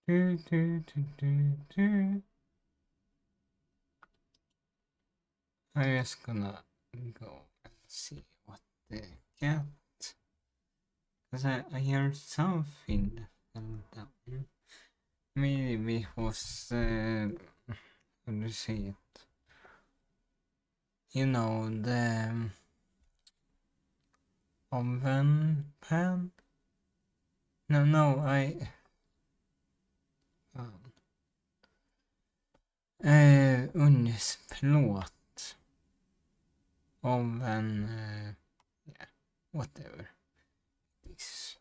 Do, do, do, do, do. I'm just gonna go and see what they get. Because I heard something that fell down. Maybe it was, how do you say it? You know, the oven pan? No, ugnsplåt. Oven, yeah, whatever. This.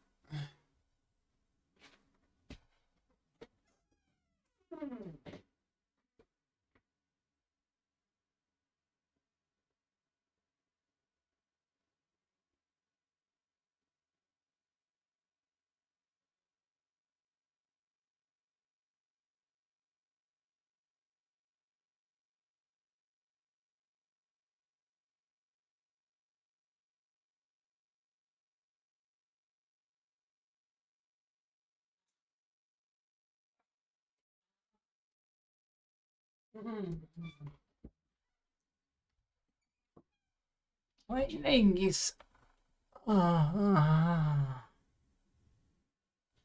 My leg is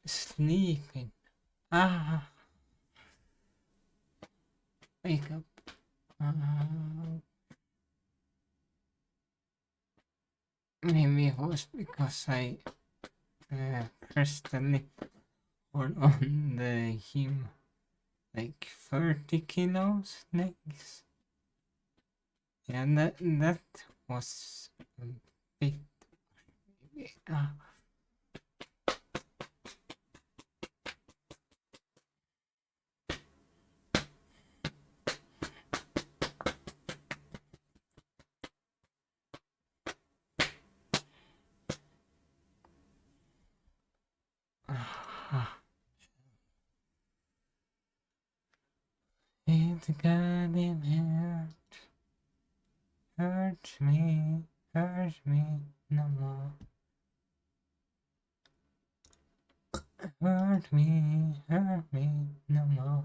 sleeping. Wake up. Maybe it was because I pressed the lip on the him like 30 kilos legs. Yeah, that was a bit. It's got him hurt me no more. Hurt me no more.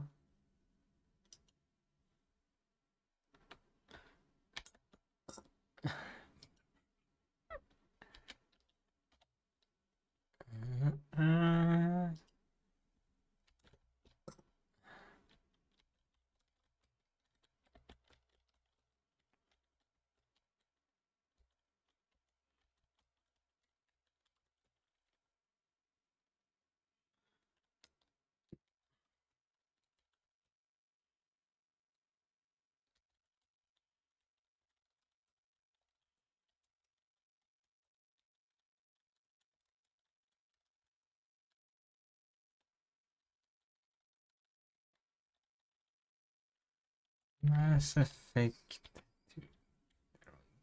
Mass Effect.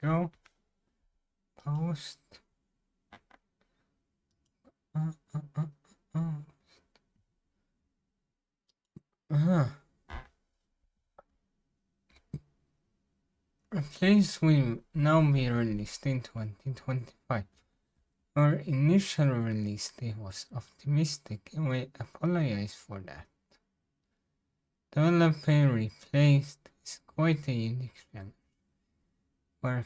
There we go. Post. Plays will now be released in 2025. Our initial release date was optimistic and we apologize for that. Developer replaced is quite a unique challenge. We're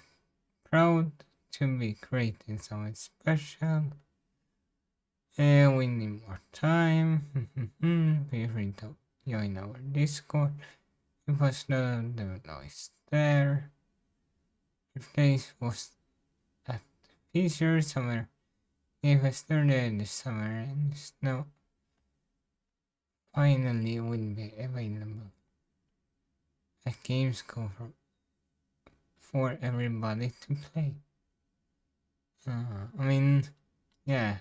proud to be creating something special. And we need more time. Be free to join our Discord. It was the noise there. The place was at Fisher Summer. Gave us earlier this summer and now finally will be available at Gamescom for everybody to play. I mean, yes.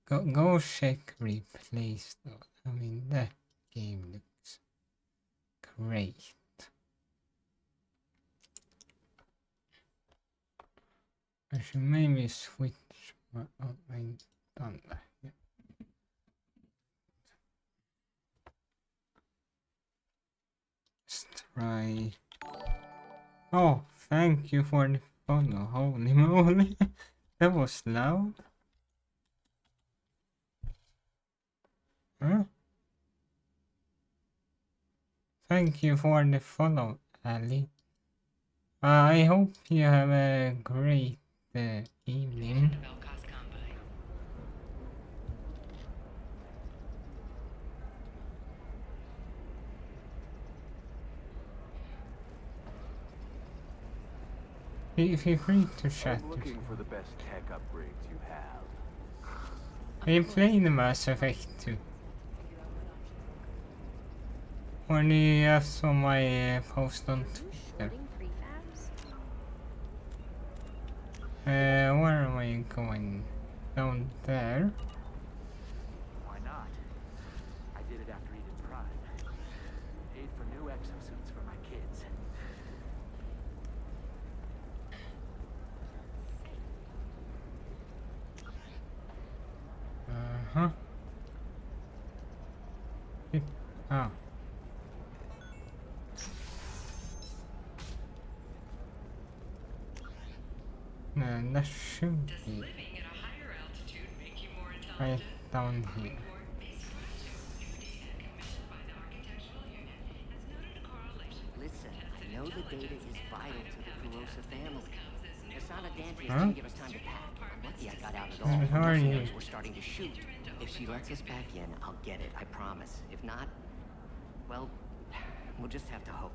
Go check replays though. I mean, that game looks great. I should maybe switch. Oh, I done that. Yeah. Let's try. Oh, thank you for the follow. Holy moly, that was loud. Huh? Thank you for the follow, Ali. I hope you have a great evening. Feel free to chat. I'm looking for the best tech upgrades you have. Are you playing the Mass Effect 2? Or do you have some my post on Twitter? Where am I going? Down there? Why not? I did it after Eden Prime. Paid for new exosuits for my kids. Uh-huh. Ah. No, that should be right down here. Listen, I know the data is vital to the Kurosa family. Asana Dantius Huh? didn't give us time to pack. I'm lucky I got out at all. How are you? Mercenaries were starting to shoot. If she lets us back in, I'll get it, I promise. If not, well, we'll just have to hope.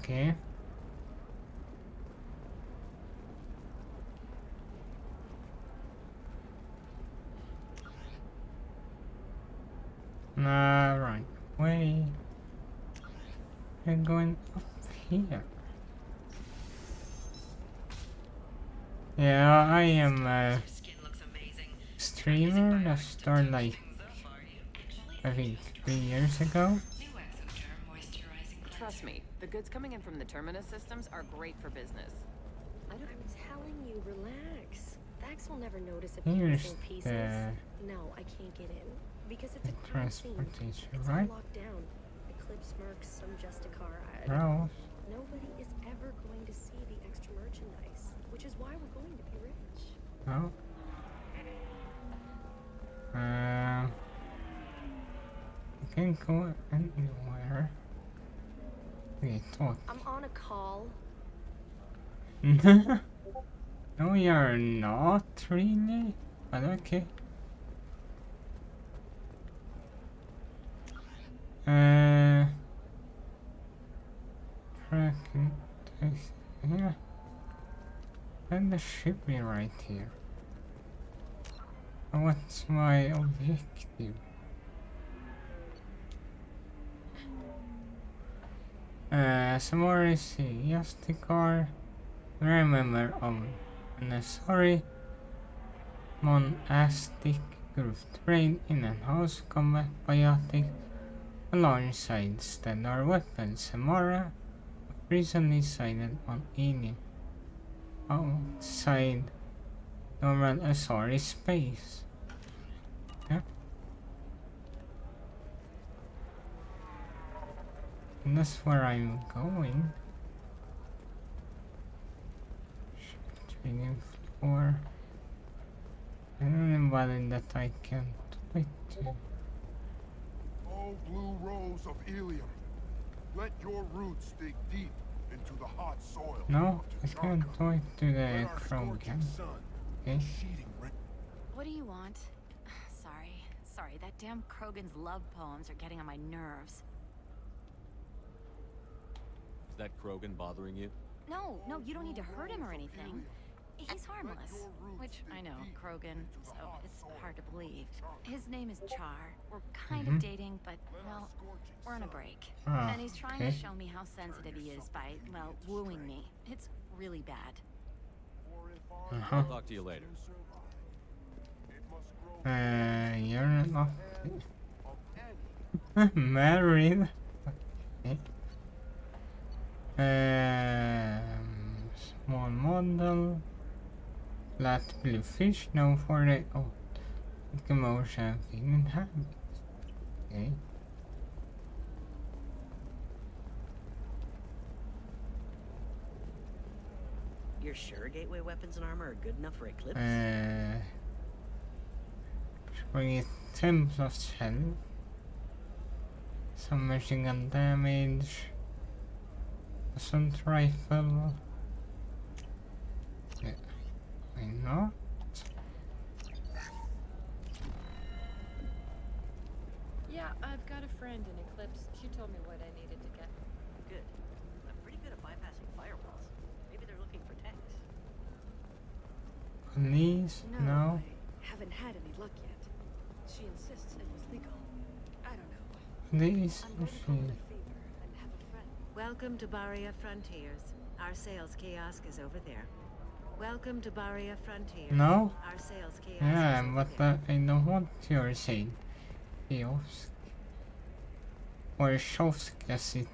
Okay. Right. Wait. I'm going up here. Yeah, I am a streamer that started like, I think 3 years ago. Trust me, the goods coming in from the Terminus systems are great for business. I'm telling you, relax. Vax will never notice if you're Here's missing pieces. the No, I can't get in because it's a crime scene. transportation, It's right? all locked down. Eclipse Mercs, some Justicar. Rose. Nobody is ever going to see the extra merchandise, which is why we're going to be rich. Oh. You can go anywhere. We talk. I'm on a call. No, you're not really. But okay. Tracking text here. And the ship be right here. What's my objective? Some more is just the car. Remember sorry monastic group trained in an house combat biotic alongside standard weapons. Samara recently sighted on alien outside normal Asari space. Yeah. And that's where I'm going. Training floor. Anybody that I can talk to. Oh, blue rose of Ilium, let your roots dig deep into the hot soil. No, of I can't Tuchanka. talk to the Let our Krogan. scorching sun Okay. sheeting What do you want? Sorry, that damn Krogan's love poems are getting on my nerves. Is that Krogan bothering you? No, you don't need to hurt him or anything. He's harmless. Which, I know, Krogan, so it's hard to believe. His name is Char. We're kind of dating, but, well, we're on a break. Ah, And he's trying okay. to show me how sensitive he is by, well, wooing me. It's really bad. Uh-huh. I'll talk to you later. You're not married. Okay. Small model. Flat blue fish known for the commotion feeling habits. Okay. You're sure gateway weapons and armor are good enough for Eclipse? Bring it items of shell. Some machine gun damage. Assault rifle. Yeah, why not? Yeah, I've got a friend in Eclipse. She told me what I needed to get. Good. I'm pretty good at bypassing firewalls. Maybe they're looking for tanks. Police? No. I haven't had any luck yet. She insists it was legal. I don't know. Police? I'm going to call it a favor and have a friend. Welcome to Barria Frontiers. Our sales kiosk is over there. Welcome to Barria Frontiers. No? Our sales kiosk Yeah, is over but there. I know what you're saying. Kiosk. Or kiosk as it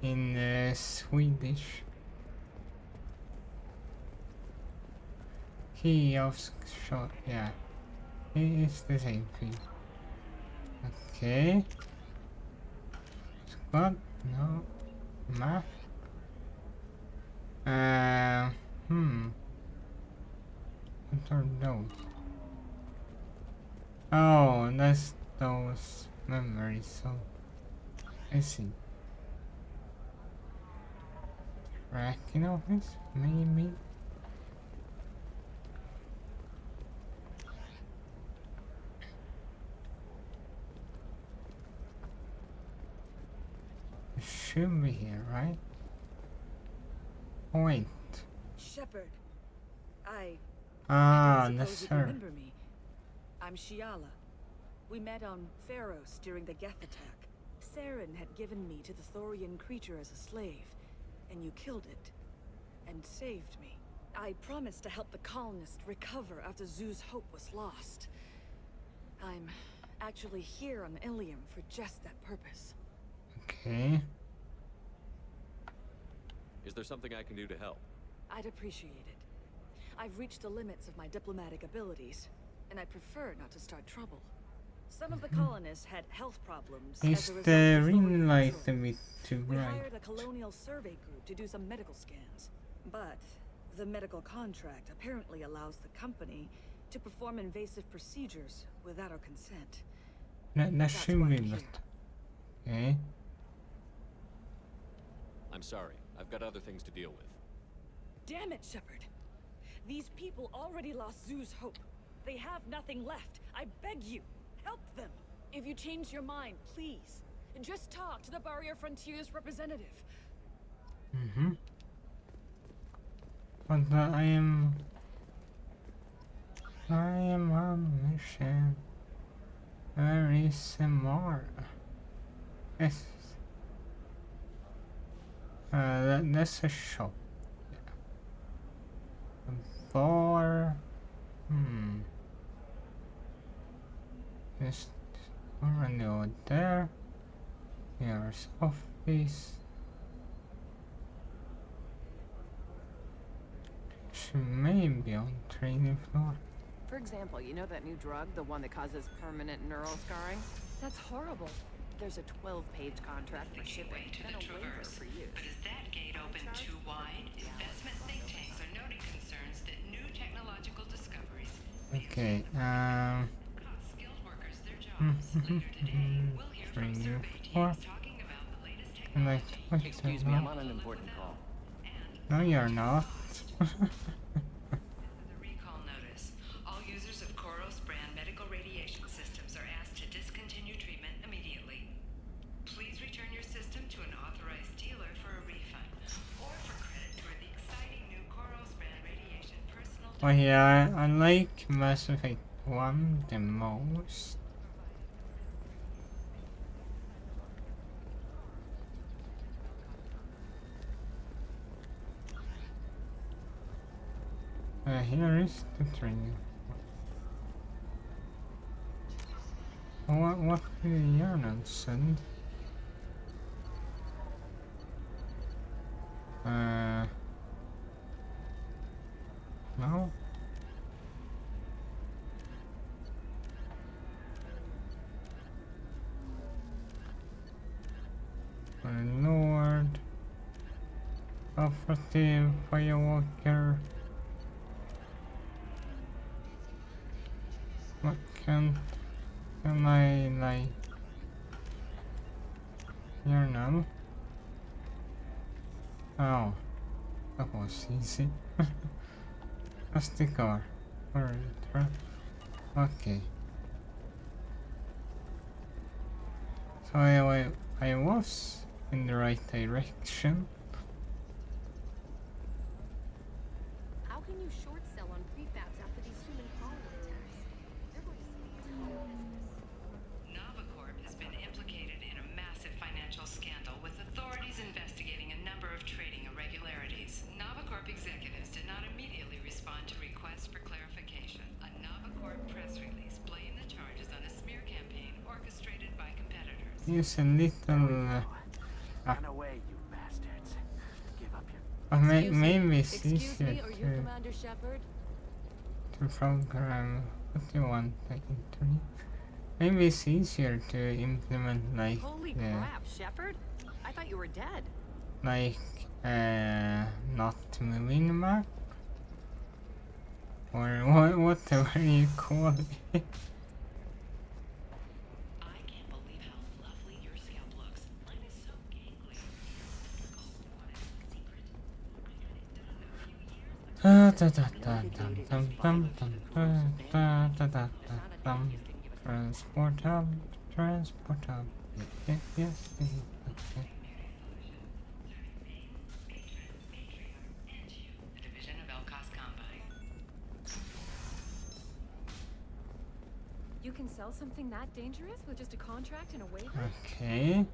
in Swedish. Kiosk shop, yeah. It's the same thing. Okay. Squad, no. Map. What are those? Oh, that's those memories, so I see. Tracking office, maybe? It should be here, right? Oh, wait. Shepard, I Ah, don't that's suppose you her. remember me. I'm Shiala. We met on Pharos during the Geth attack. Saren had given me to the Thorian creature as a slave, and you killed it. And saved me. I promised to help the colonists recover after Zoo's hope was lost. I'm actually here on Ilium for just that purpose. Okay. Is there something I can do to help? I'd appreciate it. I've reached the limits of my diplomatic abilities, and I prefer not to start trouble. Some of the colonists had health problems Is as a result the of ring Thorian light a control. bit too We bright? hired a colonial survey group to do some medical scans. But the medical contract apparently allows the company to perform invasive procedures without our consent. That That's should why be I'm here. better. Okay. I'm sorry. I've got other things to deal with. Damn it, Shepard! These people already lost Zoo's hope. They have nothing left. I beg you, help them. If you change your mind, please, just talk to the Barrier Frontiers representative. Mm-hmm. But I am on mission. Where is Samara? Yes. That's a shop. Yeah. A bar. Just already over there. Here's office. She may be on training floor. For example, you know that new drug, the one that causes permanent neural scarring? That's horrible. There's a 12-page contract for shipping and a waiver for use. But is that gate open too wide? Investment think tanks are noting concerns that new technological discoveries Okay, cost skilled workers their jobs. Later today, we'll hear from training survey floor. teams talking about the latest And I technology. Excuse me, I'm on an important call. No, you're not. The recall notice. All users of Koros brand medical radiation systems are asked to discontinue treatment immediately. Please return your system to an authorized dealer for a refund or for credit for the exciting new Koros brand radiation personal. Oh yeah, I like Mass Effect 1 the most. Here is the training. What did Yarnan send? No? My lord. Operative Firewalker. What can Can I, like... Here now? Oh, that was easy. Just the car. Or the truck. Okay. So I was in the right direction. How can you short sell on prefabs after these human colony attacks? They're going to see a ton of business. Novacorp has been implicated in a massive financial scandal, with authorities investigating a number of trading irregularities. Novacorp executives did not immediately respond to requests for clarification. A Novacorp press release blamed the charges on a smear campaign orchestrated by competitors. Use a little... Run away, you bastards. Give up your... maybe it's Excuse easier me, are you Commander Shepard? to program what you want the internet. Maybe it's easier to implement like Holy the crap, Shepard? I thought you were dead. like not to move in the map or whatever you call it. I can't believe how lovely your scalp looks. Mine is so gangly. Da da da da dum dum dum dum da da da da dum. Transport hub, transport hub. Yes. Okay. A division of Elcos Combine. You can sell something that dangerous with just a contract and a waiver? Okay.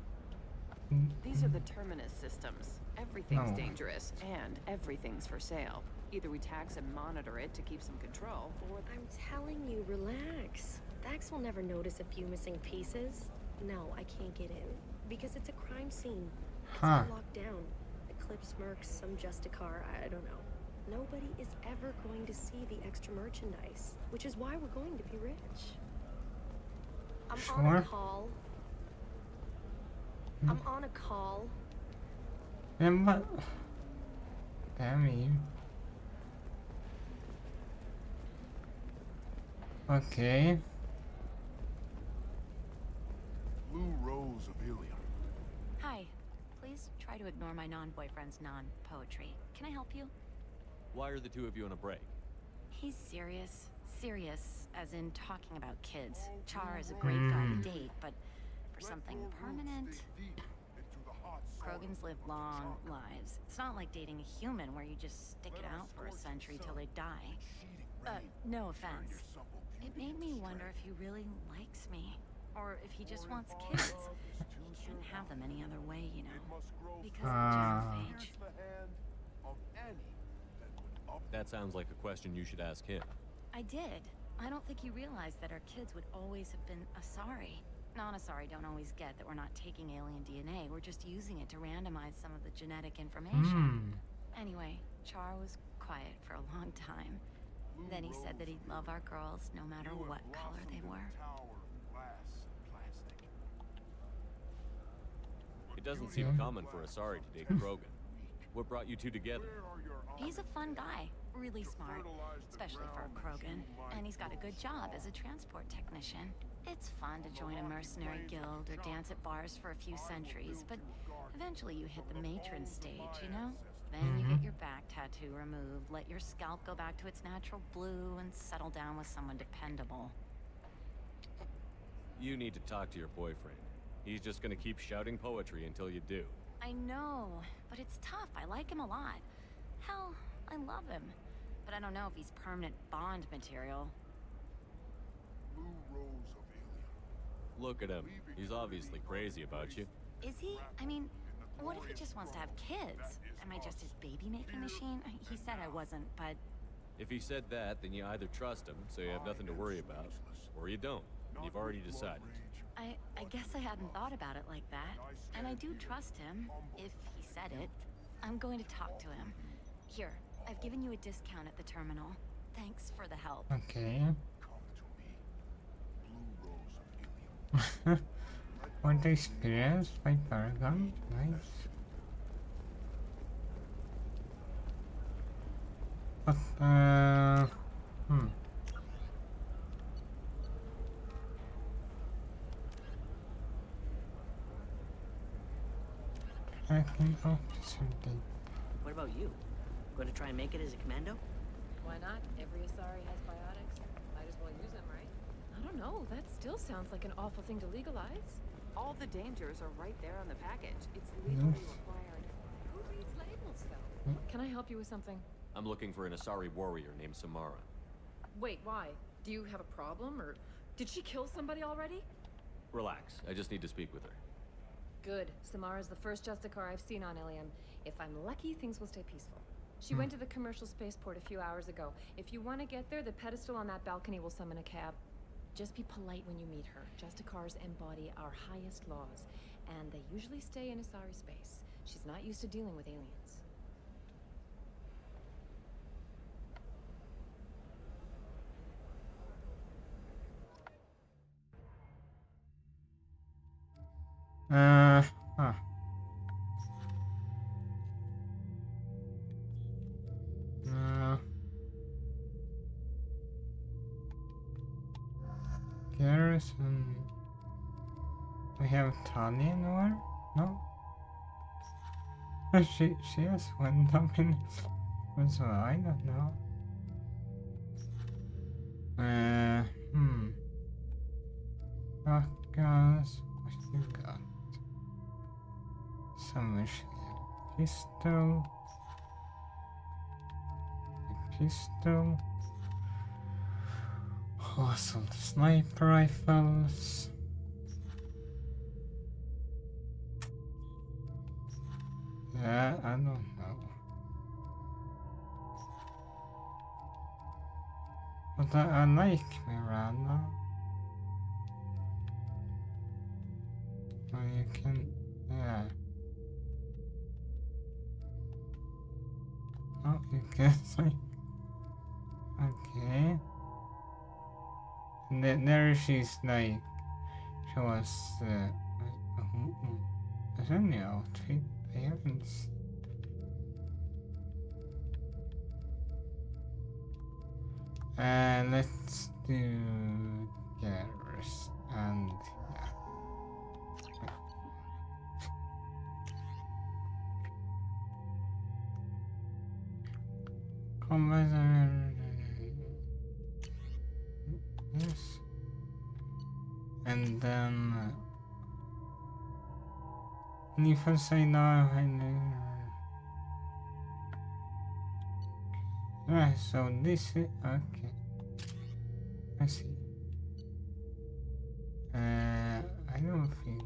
These are the Terminus systems. Everything's No. dangerous, and everything's for sale. Either we tax and monitor it to keep some control, or... I'm telling you, relax. Dax will never notice a few missing pieces. No, I can't get in. Because it's a crime scene. It's all locked down. Eclipse mercs, some Justicar, I don't know. Nobody is ever going to see the extra merchandise. Which is why we're going to be rich. I'm on a Sure. call. I'm on a call. Yeah, but damn you. Okay. Blue Rose of Ilium. Hi. Please try to ignore my non-boyfriend's non-poetry. Can I help you? Why are the two of you on a break? He's serious. Serious, as in talking about kids. Char is a great guy to date, but for something permanent... Krogans live long lives. It's not like dating a human where you just stick it out for a century till they die. No offense. It made me wonder if he really likes me. Or if he just wants kids. He can't have them any other way, you know. Because of the genophage. That sounds like a question you should ask him. I did. I don't think he realized that our kids would always have been Asari. Non-Asari don't always get that we're not taking alien DNA, we're just using it to randomize some of the genetic information. Anyway, Char was quiet for a long time. Then he said that he'd love our girls no matter what color they were. It doesn't seem common for Asari to date Krogan. What brought you two together? He's a fun guy, really smart, especially for a Krogan. And he's got a good job as a transport technician. It's fun to join a mercenary guild or dance at bars for a few centuries, but eventually you hit the matron stage, you know? Then you get your back tattoo removed, let your scalp go back to its natural blue, and settle down with someone dependable. You need to talk to your boyfriend. He's just gonna keep shouting poetry until you do. I know, but it's tough. I like him a lot. Hell, I love him. But I don't know if he's permanent Bond material. Blue Rose of Ilium. Look at him. He's obviously crazy about you. Is he? I mean, what if he just wants to have kids? Am I just his baby-making machine? He said I wasn't, but... If he said that, then you either trust him, so you have nothing to worry about, or you don't. You've already decided. I guess I hadn't thought about it like that. And I do trust him, if he said it. I'm going to talk to him. Here, I've given you a discount at the terminal. Thanks for the help. Okay. What experience by Paragon? Nice. But, Acting officer date. What about you? Going to try and make it as a commando? Why not? Every Asari has biotics. Might as well use them, right? I don't know. That still sounds like an awful thing to legalize. All the dangers are right there on the package. It's legally required. Who reads labels, though? Can I help you with something? I'm looking for an Asari warrior named Samara. Wait, why? Do you have a problem, or did she kill somebody already? Relax, I just need to speak with her. Good. Samara's the first Justicar I've seen on Ilium. If I'm lucky, things will stay peaceful. She went to the commercial spaceport a few hours ago. If you want to get there, the pedestal on that balcony will summon a cab. Just be polite when you meet her. Justicars embody our highest laws, and they usually stay in Asari space. She's not used to dealing with aliens. Huh. Garrison. We have Tanya Noir? No? She has one something as well, I don't know. Shotguns, what you got? Some machine pistol. A pistol. Assault sniper rifles. Yeah, I don't know. But I like Miranda. Oh, you can, yeah. Oh, you can say, okay. And then there she's like, she was, is there any outfit? I haven't seen. Let's do Garrus and yeah. Yes. And then Nifan say no. Right, so this is okay. I see. I don't think.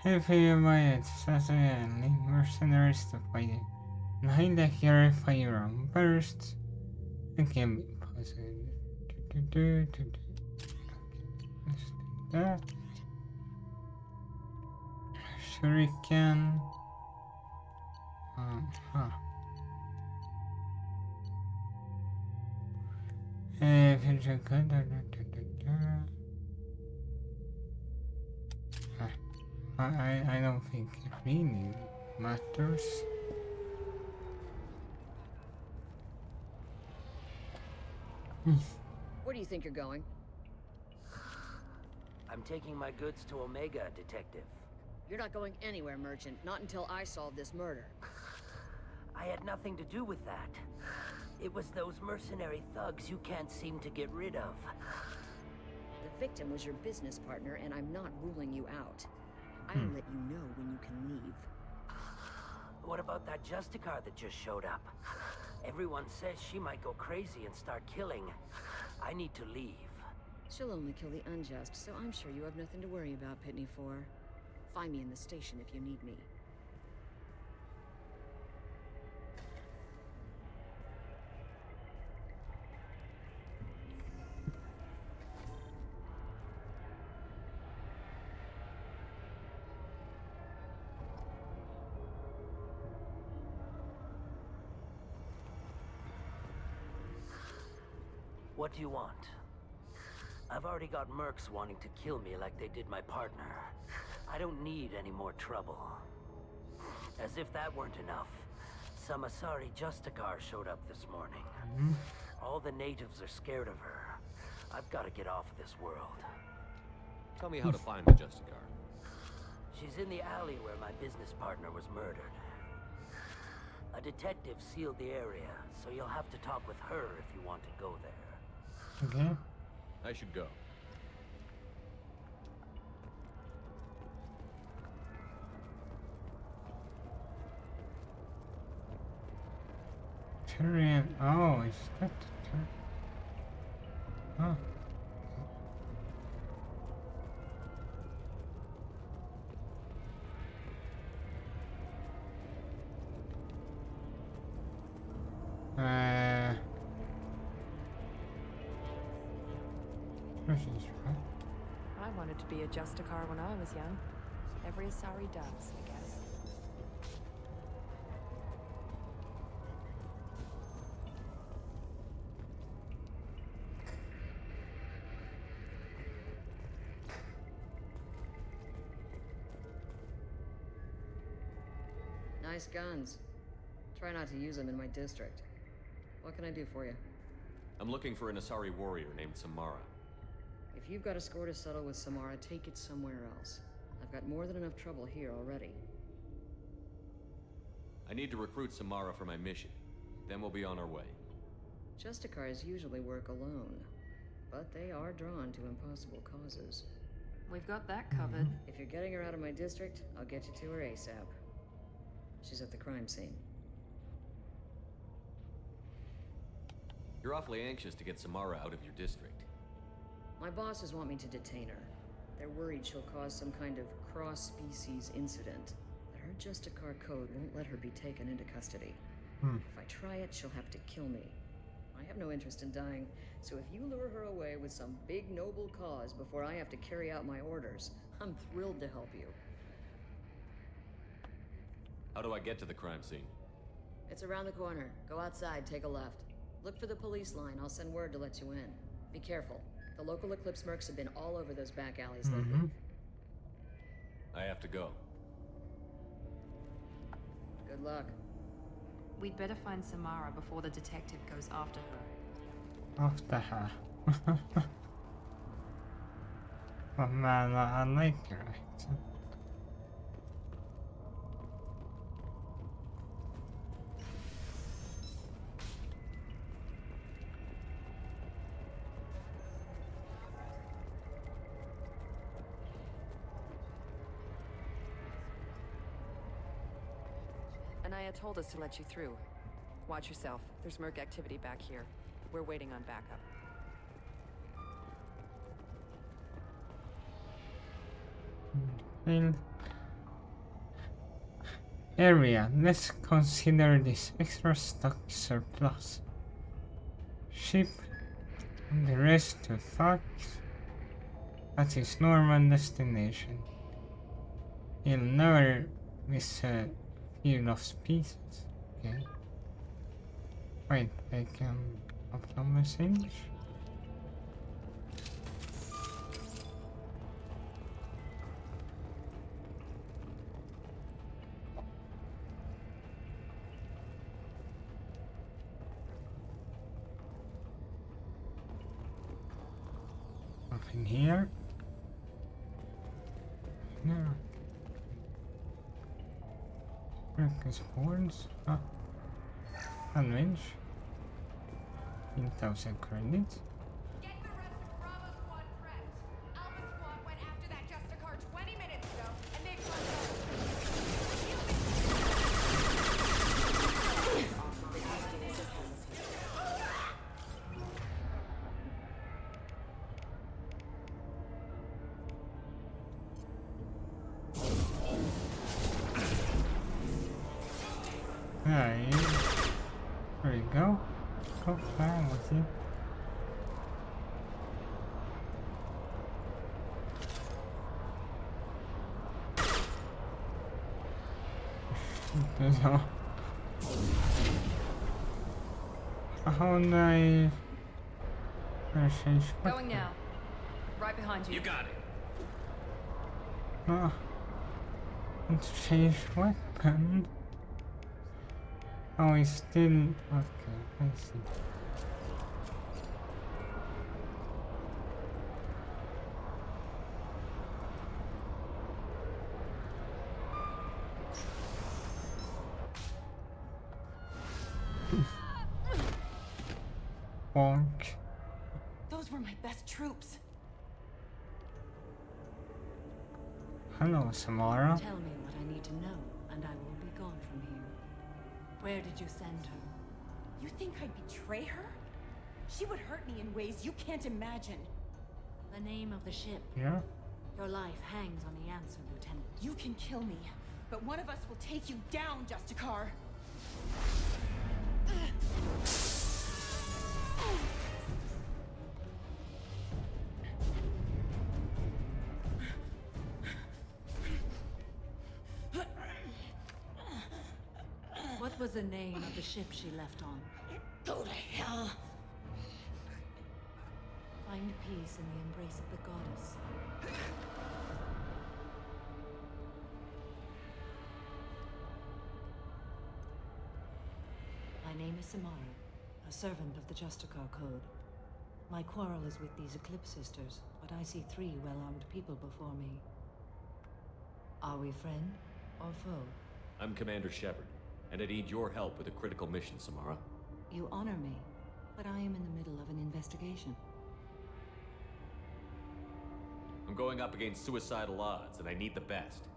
Heavy Riot, Sassanelli, mercenaries to fight it. Behind the hero firearm bursts and can be positive. Okay, let's do that. Shuriken. I don't think it really matters. Where do you think you're going? I'm taking my goods to Omega, Detective. You're not going anywhere, Merchant. Not until I solve this murder. I had nothing to do with that. It was those mercenary thugs you can't seem to get rid of. The victim was your business partner, and I'm not ruling you out. I'll let you know when you can leave. What about that Justicar that just showed up? Everyone says she might go crazy and start killing. I need to leave. She'll only kill the unjust, so I'm sure you have nothing to worry about, Pitney 4. Find me in the station if you need me. What do you want? I've already got mercs wanting to kill me like they did my partner. I don't need any more trouble. As if that weren't enough, some Asari Justicar showed up this morning. All the natives are scared of her. I've got to get off of this world. Tell me how to find the Justicar. She's in the alley where my business partner was murdered. A detective sealed the area, so you'll have to talk with her if you want to go there. Okay. I should go. Tyrion. Oh, is that Tyrion? Oh. I wanted to be a Justicar when I was young. Every Asari does, I guess. Nice guns. Try not to use them in my district. What can I do for you? I'm looking for an Asari warrior named Samara. If you've got a score to settle with Samara, take it somewhere else. I've got more than enough trouble here already. I need to recruit Samara for my mission. Then we'll be on our way. Justicars usually work alone, but they are drawn to impossible causes. We've got that covered. If you're getting her out of my district, I'll get you to her ASAP. She's at the crime scene. You're awfully anxious to get Samara out of your district. My bosses want me to detain her. They're worried she'll cause some kind of cross-species incident. But her Justicar code won't let her be taken into custody. If I try it, she'll have to kill me. I have no interest in dying, so if you lure her away with some big noble cause before I have to carry out my orders, I'm thrilled to help you. How do I get to the crime scene? It's around the corner. Go outside, take a left. Look for the police line. I'll send word to let you in. Be careful. The local Eclipse mercs have been all over those back alleys lately. I have to go. Good luck. We'd better find Samara before the detective goes after her. After her. Oh man, I like your accent. Anaya told us to let you through. Watch yourself. There's merc activity back here. We're waiting on backup. Well, area. Let's consider this extra stock surplus. Ship and the rest to Fox. That's his normal destination. He'll never miss a few lost pieces. Okay. Wait, I can upload message. Nothing here. No. Breakfast boards. Ah. Unwinch. 10,000 credits. Get the rest of Bravo Squad prepped. Alpha Squad went after that Justicar 20 minutes ago, and they've Alright. There you go. Go flying with you. There's all. How nice. Going now. Right behind you. You got it. Oh. Let's change weapon. Oh, he's still... Okay, I see. Bonk. Those were my best troops. Hello, Samara. Tell me what I need to know, and I will be gone from here. Where did you send her? You think I'd betray her? She would hurt me in ways you can't imagine. The name of the ship. Yeah? Your life hangs on the answer, Lieutenant. You can kill me, but one of us will take you down, Justicar. What was the name of the ship she left on? Go to hell. Find peace in the embrace of the goddess. My name is Samara, a servant of the Justicar Code. My quarrel is with these Eclipse Sisters, but I see 3 well-armed people before me. Are we friend or foe? I'm Commander Shepard, and I need your help with a critical mission, Samara. You honor me, but I am in the middle of an investigation. I'm going up against suicidal odds, and I need the best.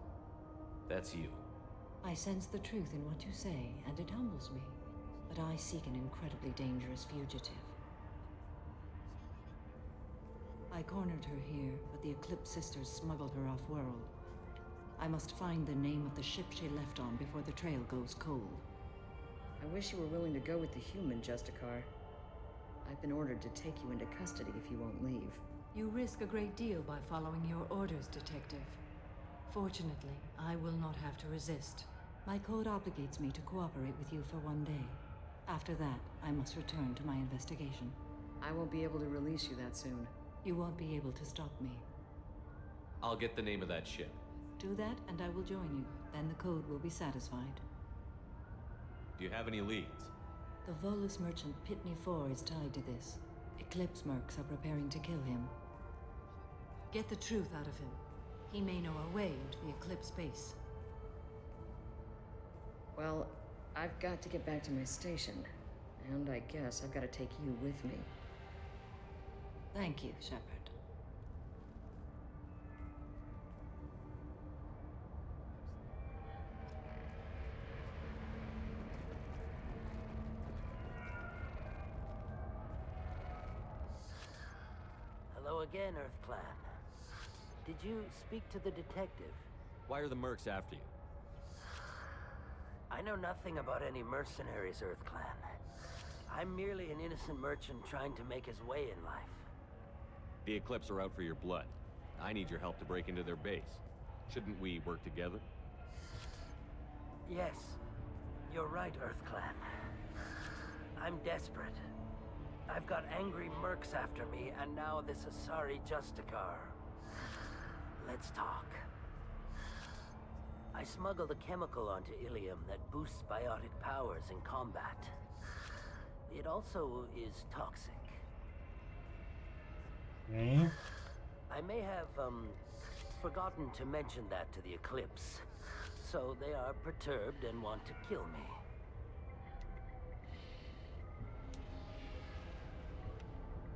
That's you. I sense the truth in what you say, and it humbles me. But I seek an incredibly dangerous fugitive. I cornered her here, but the Eclipse Sisters smuggled her off-world. I must find the name of the ship she left on before the trail goes cold. I wish you were willing to go with the human, Justicar. I've been ordered to take you into custody if you won't leave. You risk a great deal by following your orders, Detective. Fortunately, I will not have to resist. My code obligates me to cooperate with you for 1 day. After that, I must return to my investigation. I won't be able to release you that soon. You won't be able to stop me. I'll get the name of that ship. Do that, and I will join you. Then the code will be satisfied. Do you have any leads? The Volus merchant Pitney 4 is tied to this. Eclipse mercs are preparing to kill him. Get the truth out of him. He may know a way into the Eclipse base. Well, I've got to get back to my station. And I guess I've got to take you with me. Thank you, Shepard. Hello again, Earth Clan. Did you speak to the detective? Why are the mercs after you? I know nothing about any mercenaries, Earth Clan. I'm merely an innocent merchant trying to make his way in life. The Eclipse are out for your blood. I need your help to break into their base. Shouldn't we work together? Yes, you're right, Earth Clan. I'm desperate. I've got angry mercs after me, and now this Asari Justicar. Let's talk. I smuggled a chemical onto Ilium that boosts biotic powers in combat. It also is toxic. I may have, forgotten to mention that to the Eclipse. So they are perturbed and want to kill me.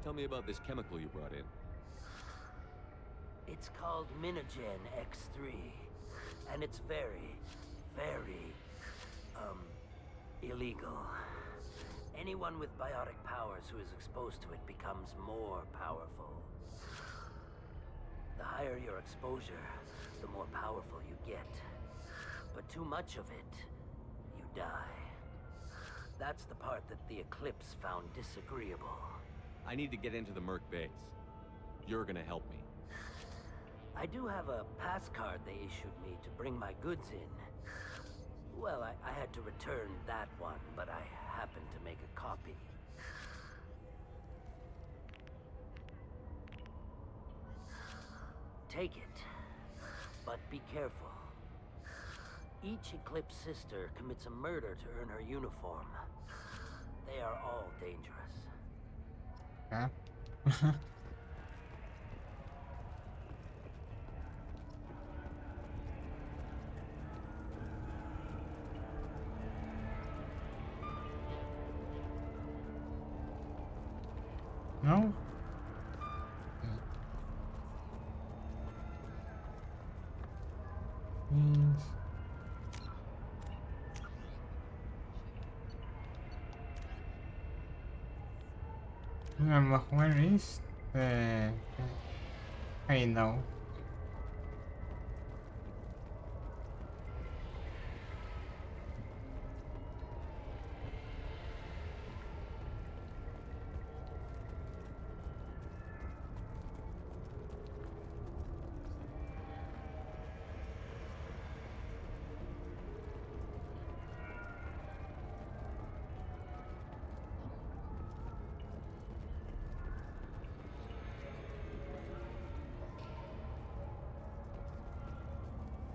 Tell me about this chemical you brought in. It's called Minogen X3. And it's very, very, illegal. Anyone with biotic powers who is exposed to it becomes more powerful. The higher your exposure, the more powerful you get. But too much of it, you die. That's the part that the Eclipse found disagreeable. I need to get into the merc base. You're gonna help me. I do have a pass card they issued me to bring my goods in. Well, I had to return that one, but I happened to make a copy. Take it, but be careful. Each Eclipse sister commits a murder to earn her uniform. They are all dangerous. Huh? No? Means where is the I know.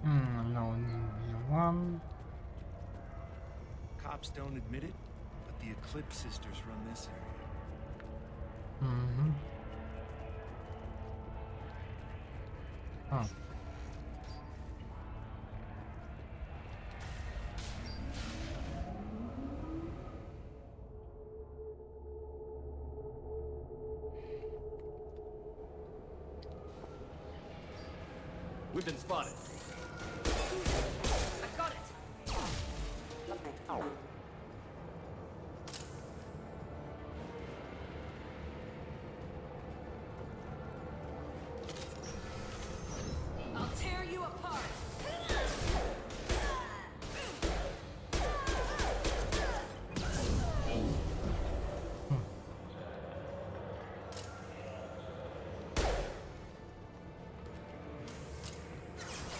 Alone in one. Cops don't admit it, but the Eclipse sisters run this area. Mm-hmm. Oh. We've been spotted. I got it. I'll tear you apart.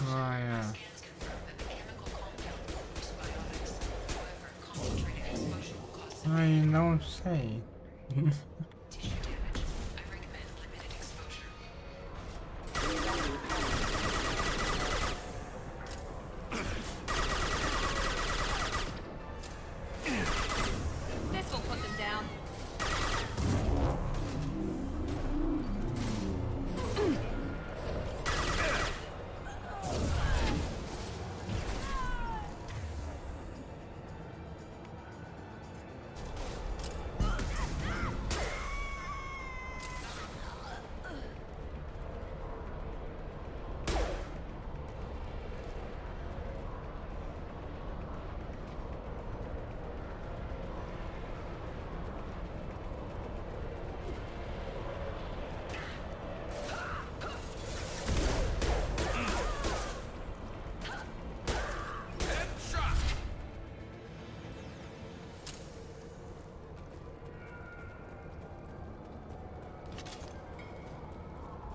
Oh yeah. I don't say. This will put them down.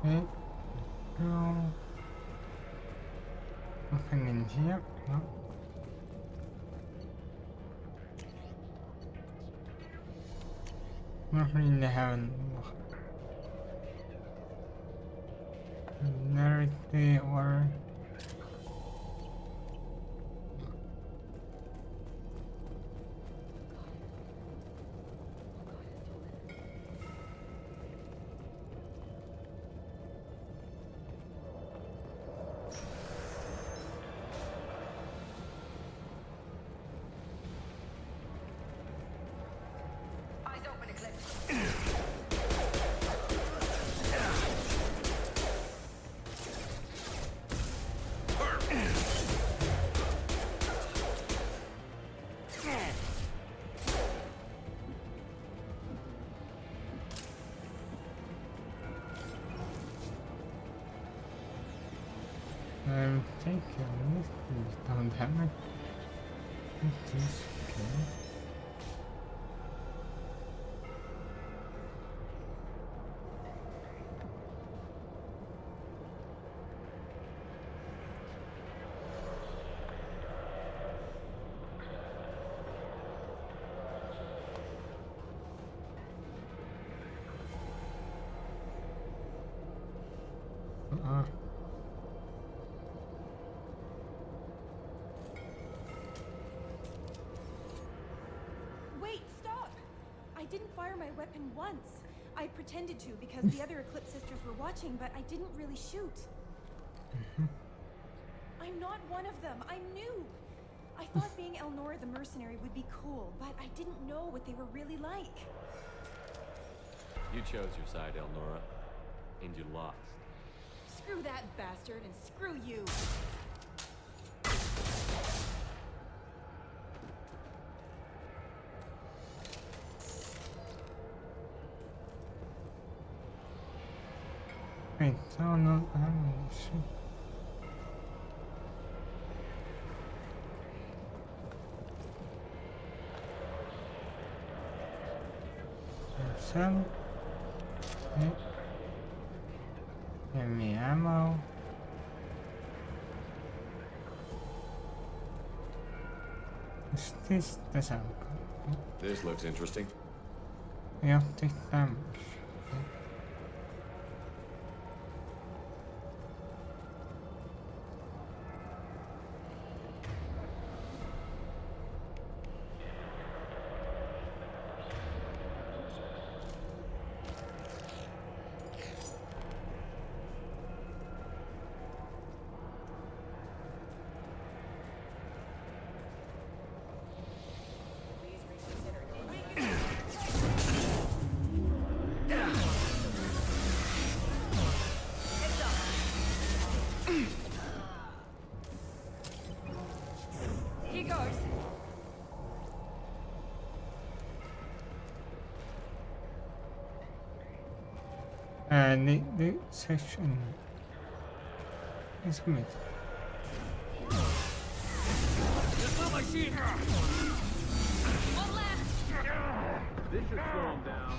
Okay. No. Nothing in here. No. Not really have narrative or Eyes open, Eclipse. I'm taking this please don't damage. It is okay. Wait, stop! I didn't fire my weapon once. I pretended to because the other Eclipse sisters were watching, but I didn't really shoot. I'm not one of them. I'm new. I thought being Elnora the mercenary would be cool, but I didn't know what they were really like. You chose your side, Elnora, and you lost. Screw that bastard and screw you. Wait, oh no, ammunition. Some. Give me ammo. Is this the sound? This looks interesting. Yeah, take damage. He goes. The section is good. This should slow him down.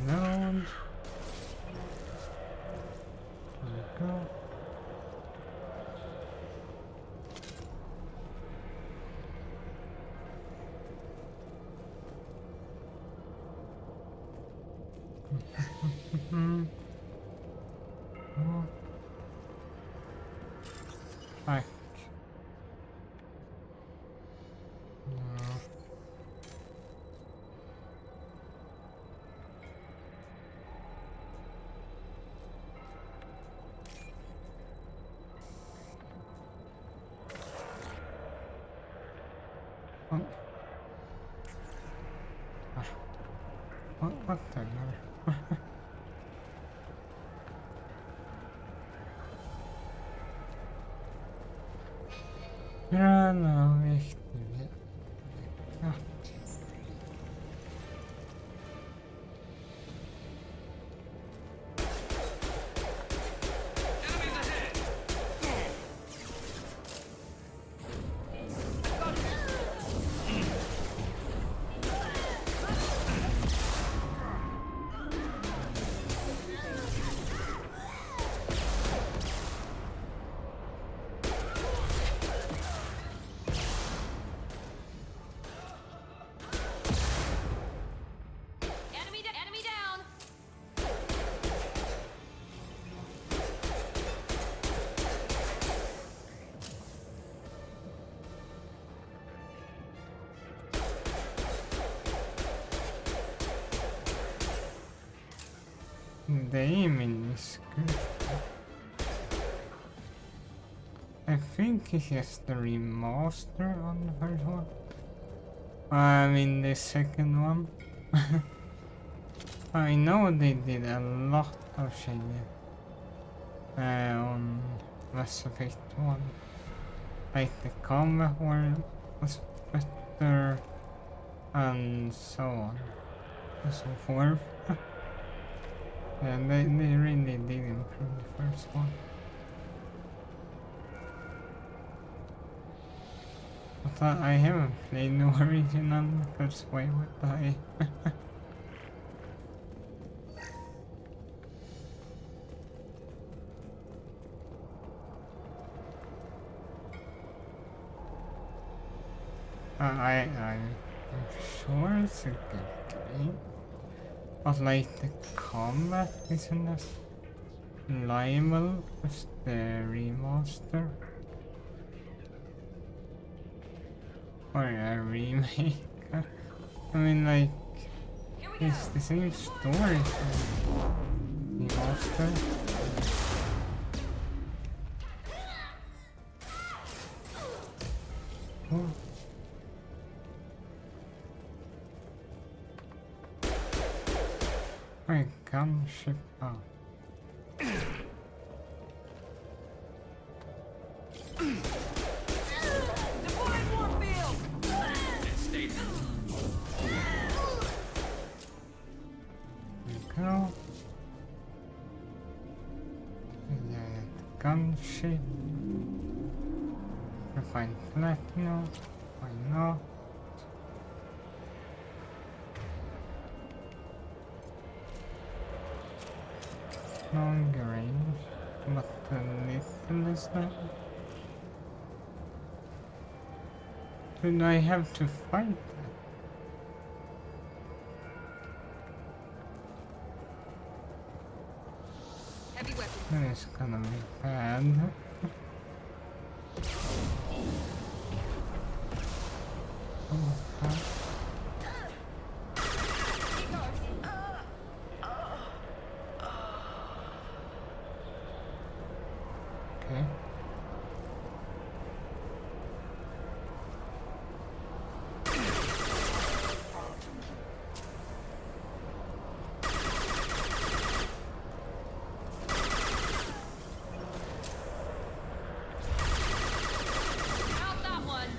No. There we go. Hi. No. Oh. Ah. What the hell? Ja, nou echt niet. Ja. Enemy down. The aiming is good. I think it's just the remaster on the first one. I mean the second one. I know they did a lot of changes on Mass Effect 1. Like the combat was better and so on and so forth. And they really did improve the first one. But I haven't played the original because why would I? I'm sure it's a good game. But like the combat isn't as reliable as the remaster. Or a remake. I mean like Here we It's the same story from the Oscar. Oh. Wait, gunship up. Go. Gunship. Refine platinum. Why not? Long range, but the little is not. Do I have to fight that? Heavy weapons. That is gonna be bad. Okay. Out that one.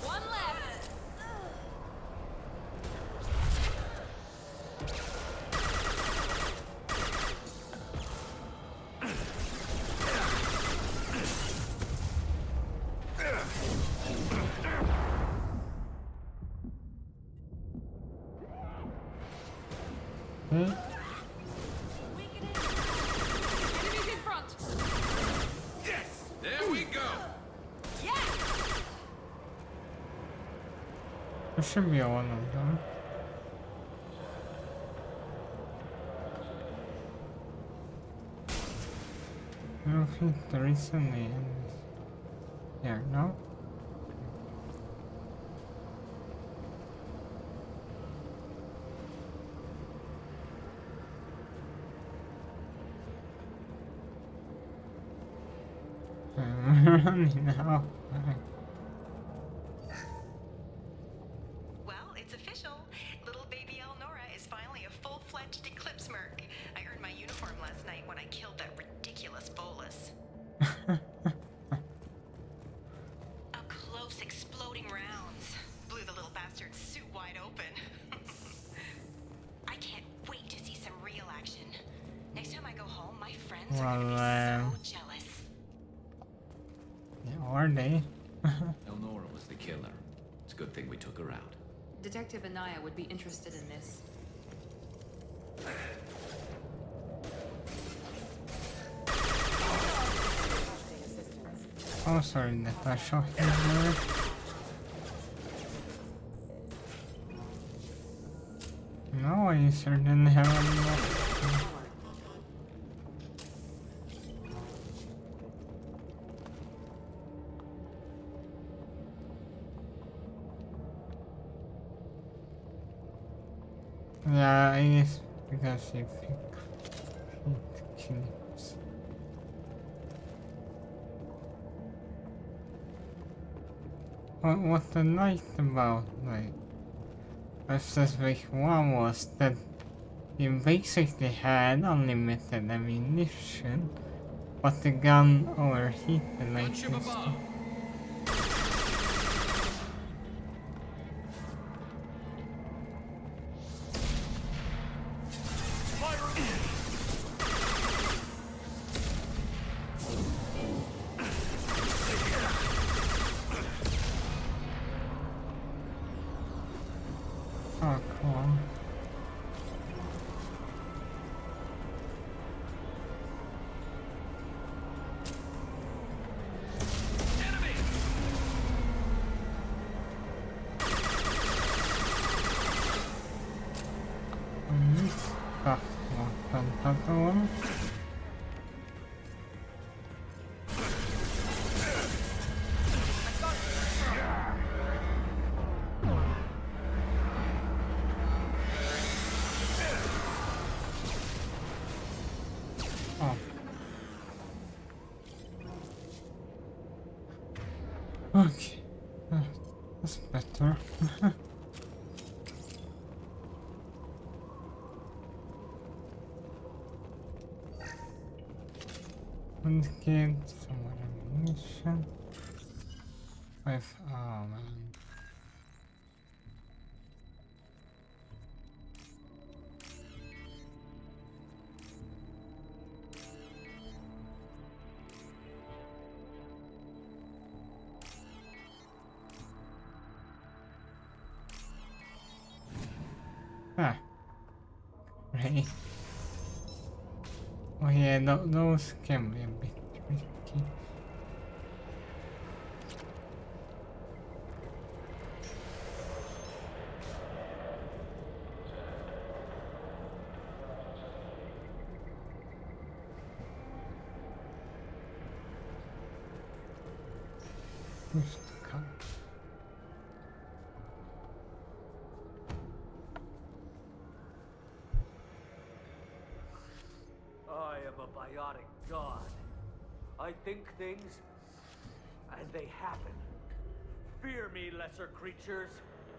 One left. Okay. Enemies in front. Yes! There we go! Yes! There should be one of them. I don't think there is any enemies. Here, no? I'm running out. Well, it's official. Little baby Elnora is finally a full-fledged Eclipse Merc. I earned my uniform last night when I killed that ridiculous bolus. Up close, exploding rounds blew the little bastard's suit wide open. I can't wait to see some real action. Next time I go home, my friends are gonna be so jealous. Yeah, are they? Elnora was the killer. It's a good thing we took her out. Detective Anaya would be interested in this. Oh, sorry that I shot him there. No, I certainly have enough. Yeah, I guess because if it keeps. What I liked about like Specific 1 was that you basically had unlimited ammunition, but the gun overheated like this. Oh, cool. Got one. better. And get some more ammunition. With oh man. Ah, right. Oh yeah, those can be a bit tricky. Push the car. I am a biotic god. I think things as they happen. Fear me, lesser creatures,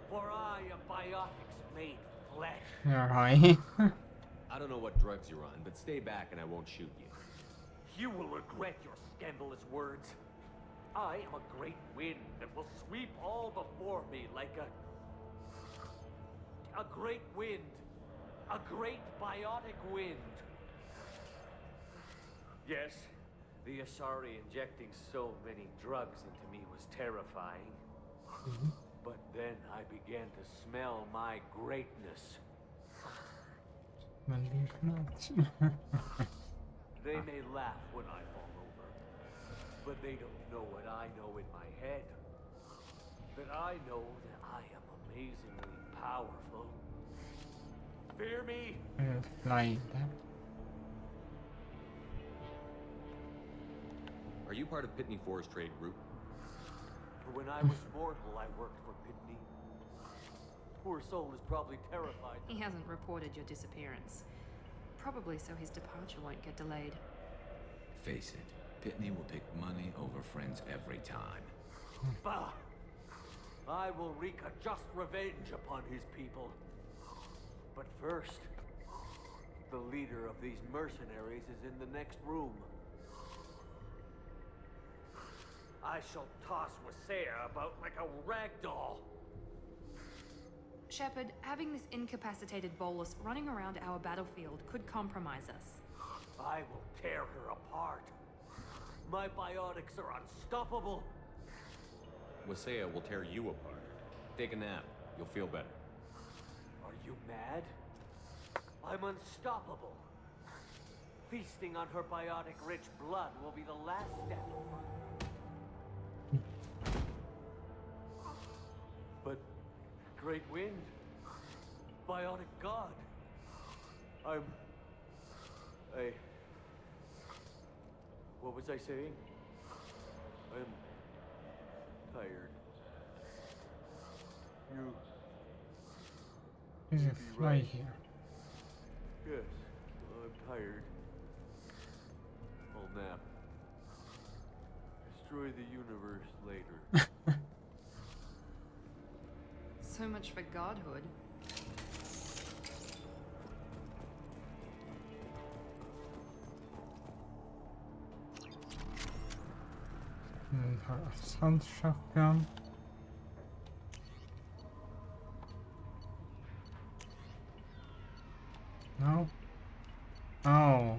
for I am biotics made flesh. Alright. I don't know what drugs you're on, but stay back and I won't shoot you. You will regret your scandalous words. I am a great wind that will sweep all before me like a great wind. A great biotic wind. Yes, the Asari injecting so many drugs into me was terrifying. But then I began to smell my greatness. They may laugh when I fall over, but they don't know what I know in my head. That I know that I am amazingly powerful. Fear me? Like that. Are you part of Pitney Forest Trade Group? When I was mortal, I worked for Pitney. Poor soul is probably terrified. He hasn't reported your disappearance. Probably so his departure won't get delayed. Face it, Pitney will pick money over friends every time. Bah! I will wreak a just revenge upon his people. But first, the leader of these mercenaries is in the next room. I shall toss Wasea about like a rag doll. Shepard, having this incapacitated Volus running around our battlefield could compromise us. I will tear her apart. My biotics are unstoppable. Wasea will tear you apart. Take a nap. You'll feel better. Are you mad? I'm unstoppable. Feasting on her biotic-rich blood will be the last step. But, Great Wind, biotic god, what was I saying? I'm tired. There's a fly here. Yes, I'm tired. I'll nap. Destroy the universe later. So much for godhood. And her assault shotgun. No? Oh.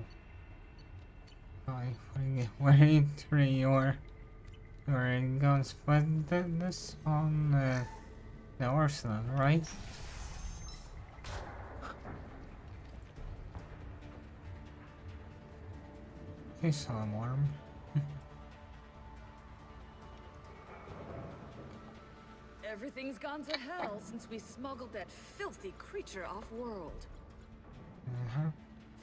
I forget where your guns, but this on the arsenal, right? Hey, Salmworm. Everything's gone to hell since we smuggled that filthy creature off-world.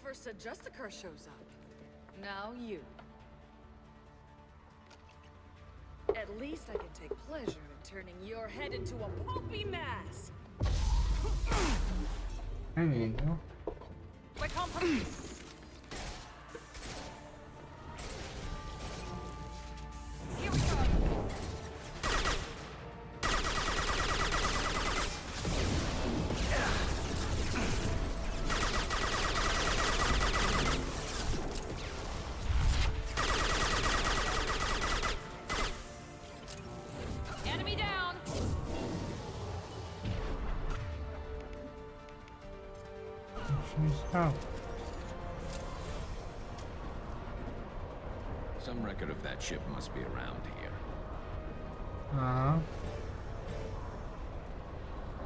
First a Justicar shows up. Now you. At least I can take pleasure in turning your head into a pulpy mass. I didn't know. My company. Here we go. yourself. Some record of that ship must be around here. Uh-huh.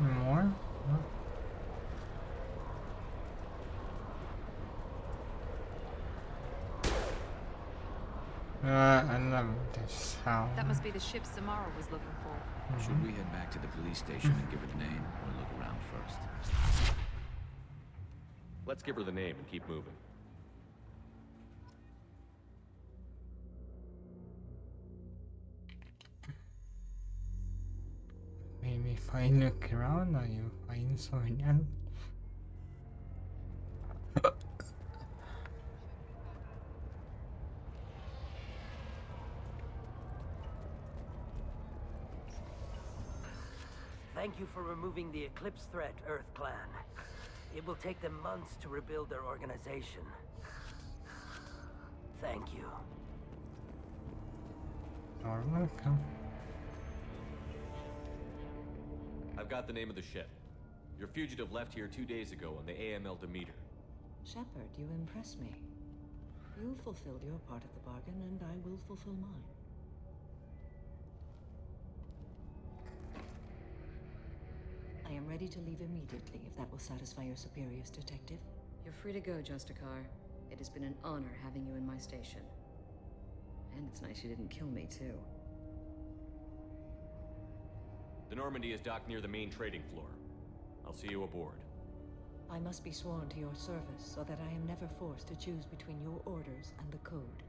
More? Huh? I love this sound. That must be the ship Samara was looking for. Should we head back to the police station and give it a name, or look around first? Let's give her the name and keep moving. Maybe if I look around, I will find someone else. Thank you for removing the Eclipse threat, Earth Clan. It will take them months to rebuild their organization. Thank you. You're welcome. I've got the name of the ship. Your fugitive left here 2 days ago on the AML Demeter. Shepard, you impress me. You fulfilled your part of the bargain, and I will fulfill mine. I am ready to leave immediately, if that will satisfy your superiors, Detective. You're free to go, Justicar. It has been an honor having you in my station. And it's nice you didn't kill me, too. The Normandy is docked near the main trading floor. I'll see you aboard. I must be sworn to your service, so that I am never forced to choose between your orders and the Code.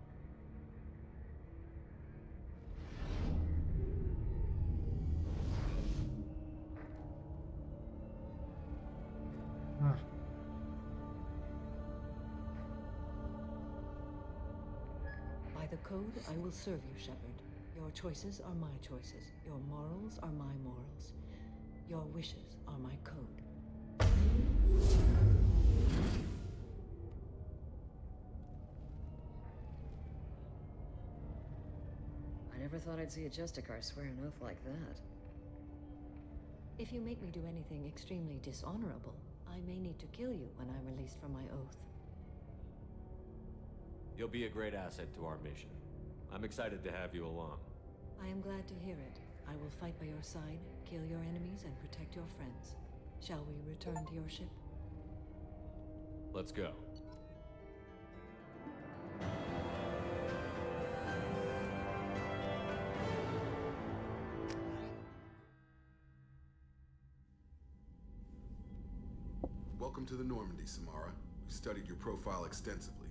By the Code, I will serve you, Shepard. Your choices are my choices. Your morals are my morals. Your wishes are my code. I never thought I'd see a Justicar swear an oath like that. If you make me do anything extremely dishonorable, I may need to kill you when I'm released from my oath. You'll be a great asset to our mission. I'm excited to have you along. I am glad to hear it. I will fight by your side, kill your enemies, and protect your friends. Shall we return to your ship? Let's go. Welcome to the Normandy, Samara. We've studied your profile extensively.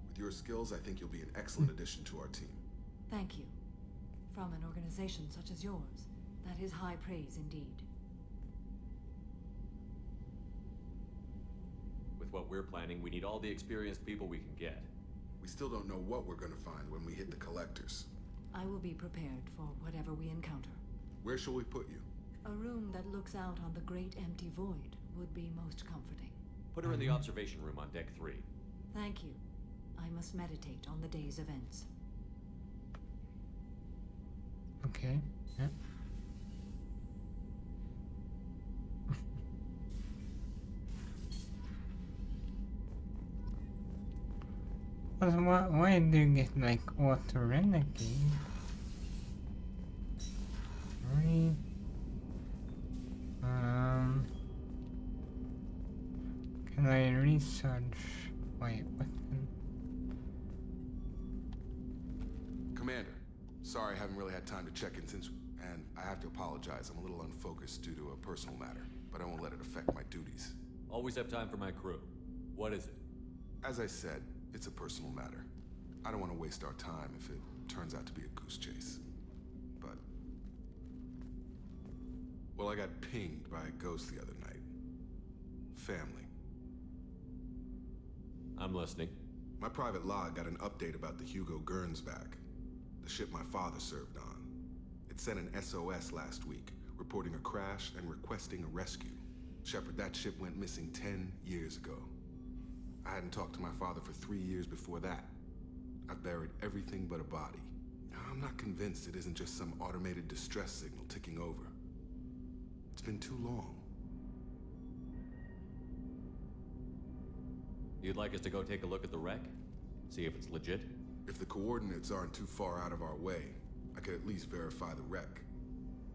With your skills, I think you'll be an excellent addition to our team. Thank you. From an organization such as yours, that is high praise indeed. With what we're planning, we need all the experienced people we can get. We still don't know what we're gonna find when we hit the collectors. I will be prepared for whatever we encounter. Where shall we put you? A room that looks out on the great empty void would be most comforting. Put her in the observation room on deck 3. Thank you. I must meditate on the day's events. Okay, yeah. But why do you get like auto renegade? Right. Can I research my weapon? Commander, sorry I haven't really had time to check in since, and I have to apologize. I'm a little unfocused due to a personal matter, but I won't let it affect my duties. Always have time for my crew. What is it? As I said, it's a personal matter. I don't want to waste our time if it turns out to be a goose chase. But... well, I got pinged by a ghost the other night. Family. I'm listening. My private log got an update about the Hugo Gernsback, the ship my father served on. It sent an SOS last week, reporting a crash and requesting a rescue. Shepard, that ship went missing 10 years ago. I hadn't talked to my father for 3 years before that. I've buried everything but a body. I'm not convinced it isn't just some automated distress signal ticking over. It's been too long. You'd like us to go take a look at the wreck? See if it's legit? If the coordinates aren't too far out of our way, I could at least verify the wreck.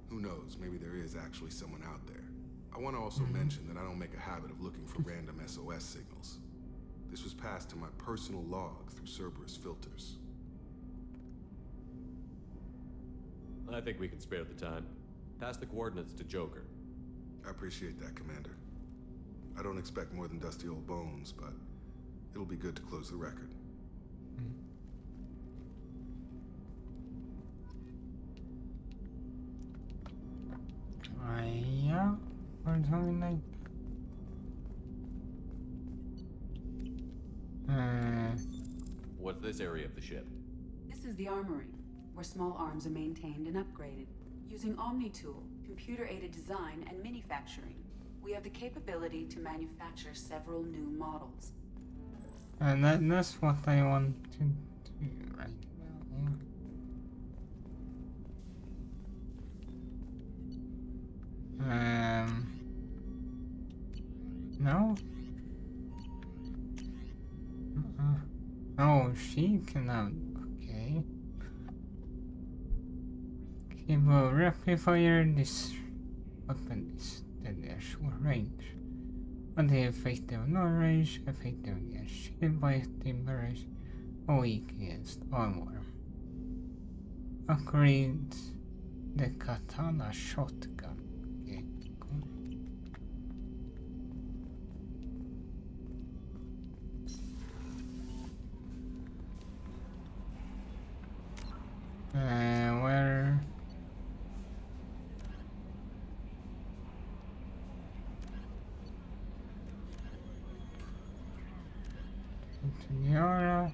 Who knows, maybe there is actually someone out there. I want to also mention that I don't make a habit of looking for random SOS signals. This was passed to my personal log through Cerberus filters. I think we can spare the time. Pass the coordinates to Joker. I appreciate that, Commander. I don't expect more than dusty old bones, but it'll be good to close the record. Yeah, or something like What's this area of the ship? This is the armory, where small arms are maintained and upgraded. Using Omni-Tool, computer-aided design, and manufacturing, we have the capability to manufacture several new models. And that's what I want to do right now. No? Oh, she can have... Okay. Keep a rapid fire. This weapon is deadly at short range. But the effective long range, effective against shield biting barrage, or weak against armor. Upgrade the katana shotgun. Okay, cool. Where? Yara,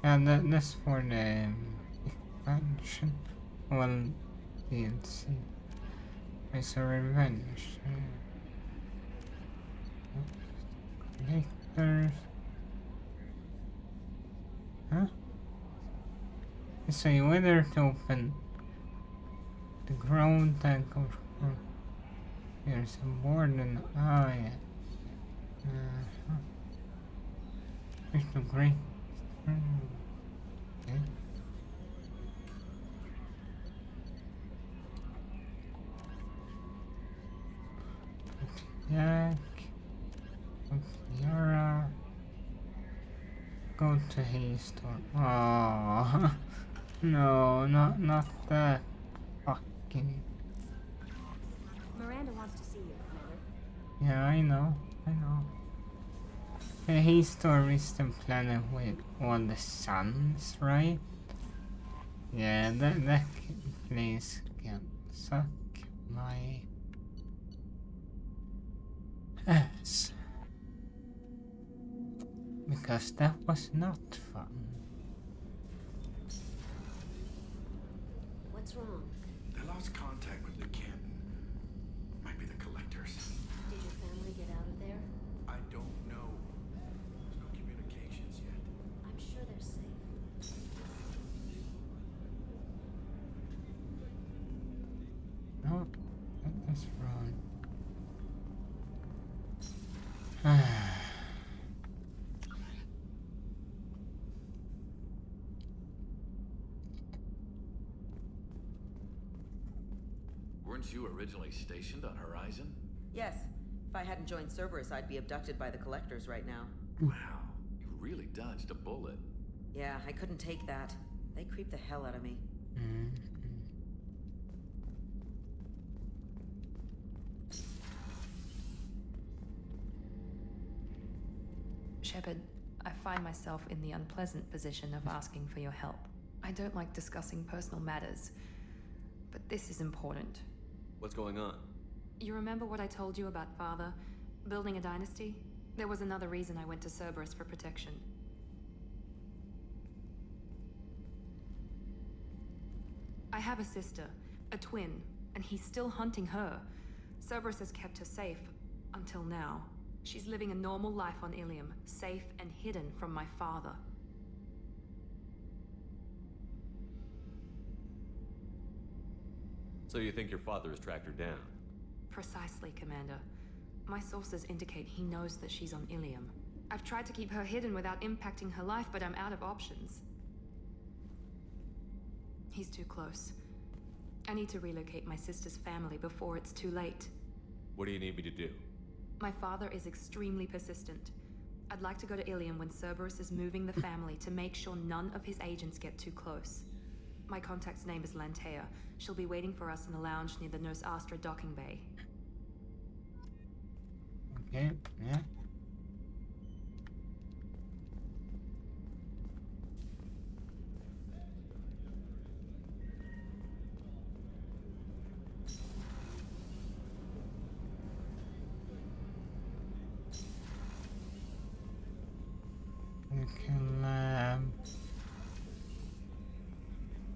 and that's for the expansion. Well, DLC. It's a revenge. Collectors. Huh? It's a whether to open the ground tank or there's a board and yeah. It's the great. Okay. Jack. Yara. Go to his store. Oh no, not that fucking. Miranda wants to see you, Commander. Yeah, I know. His store is the planet with all the suns, right? Yeah, that place can suck my ass. Because that was not fun. What's wrong? They lost contact with the Canton. Might be the collectors. Did your family get out of there? I don't know. There's no communications yet. I'm sure they're safe. No, that's wrong. Weren't you originally stationed on Horizon? Yes. If I hadn't joined Cerberus, I'd be abducted by the collectors right now. Wow, you really dodged a bullet. Yeah, I couldn't take that. They creeped the hell out of me. Shepard, I find myself in the unpleasant position of asking for your help. I don't like discussing personal matters, but this is important. What's going on? You remember what I told you about Father? Building a dynasty? There was another reason I went to Cerberus for protection. I have a sister, a twin, and he's still hunting her. Cerberus has kept her safe, until now. She's living a normal life on Ilium, safe and hidden from my father. So you think your father has tracked her down? Precisely, Commander. My sources indicate he knows that she's on Ilium. I've tried to keep her hidden without impacting her life, but I'm out of options. He's too close. I need to relocate my sister's family before it's too late. What do you need me to do? My father is extremely persistent. I'd like to go to Ilium when Cerberus is moving the family to make sure none of his agents get too close. My contact's name is Lantea. She'll be waiting for us in the lounge near the Nos Astra docking bay. Okay, yeah.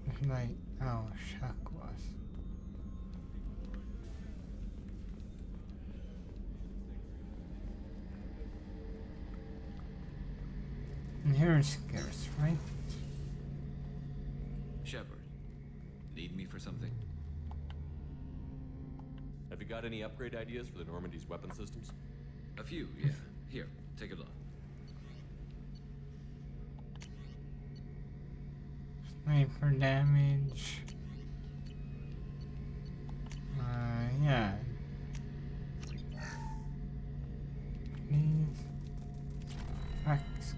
We can like our chakras. And here's scarce, right? Shepard, need me for something? Have you got any upgrade ideas for the Normandy's weapon systems? A few, yeah. Here, take a look. Sniper damage. Yeah. Please. Axe.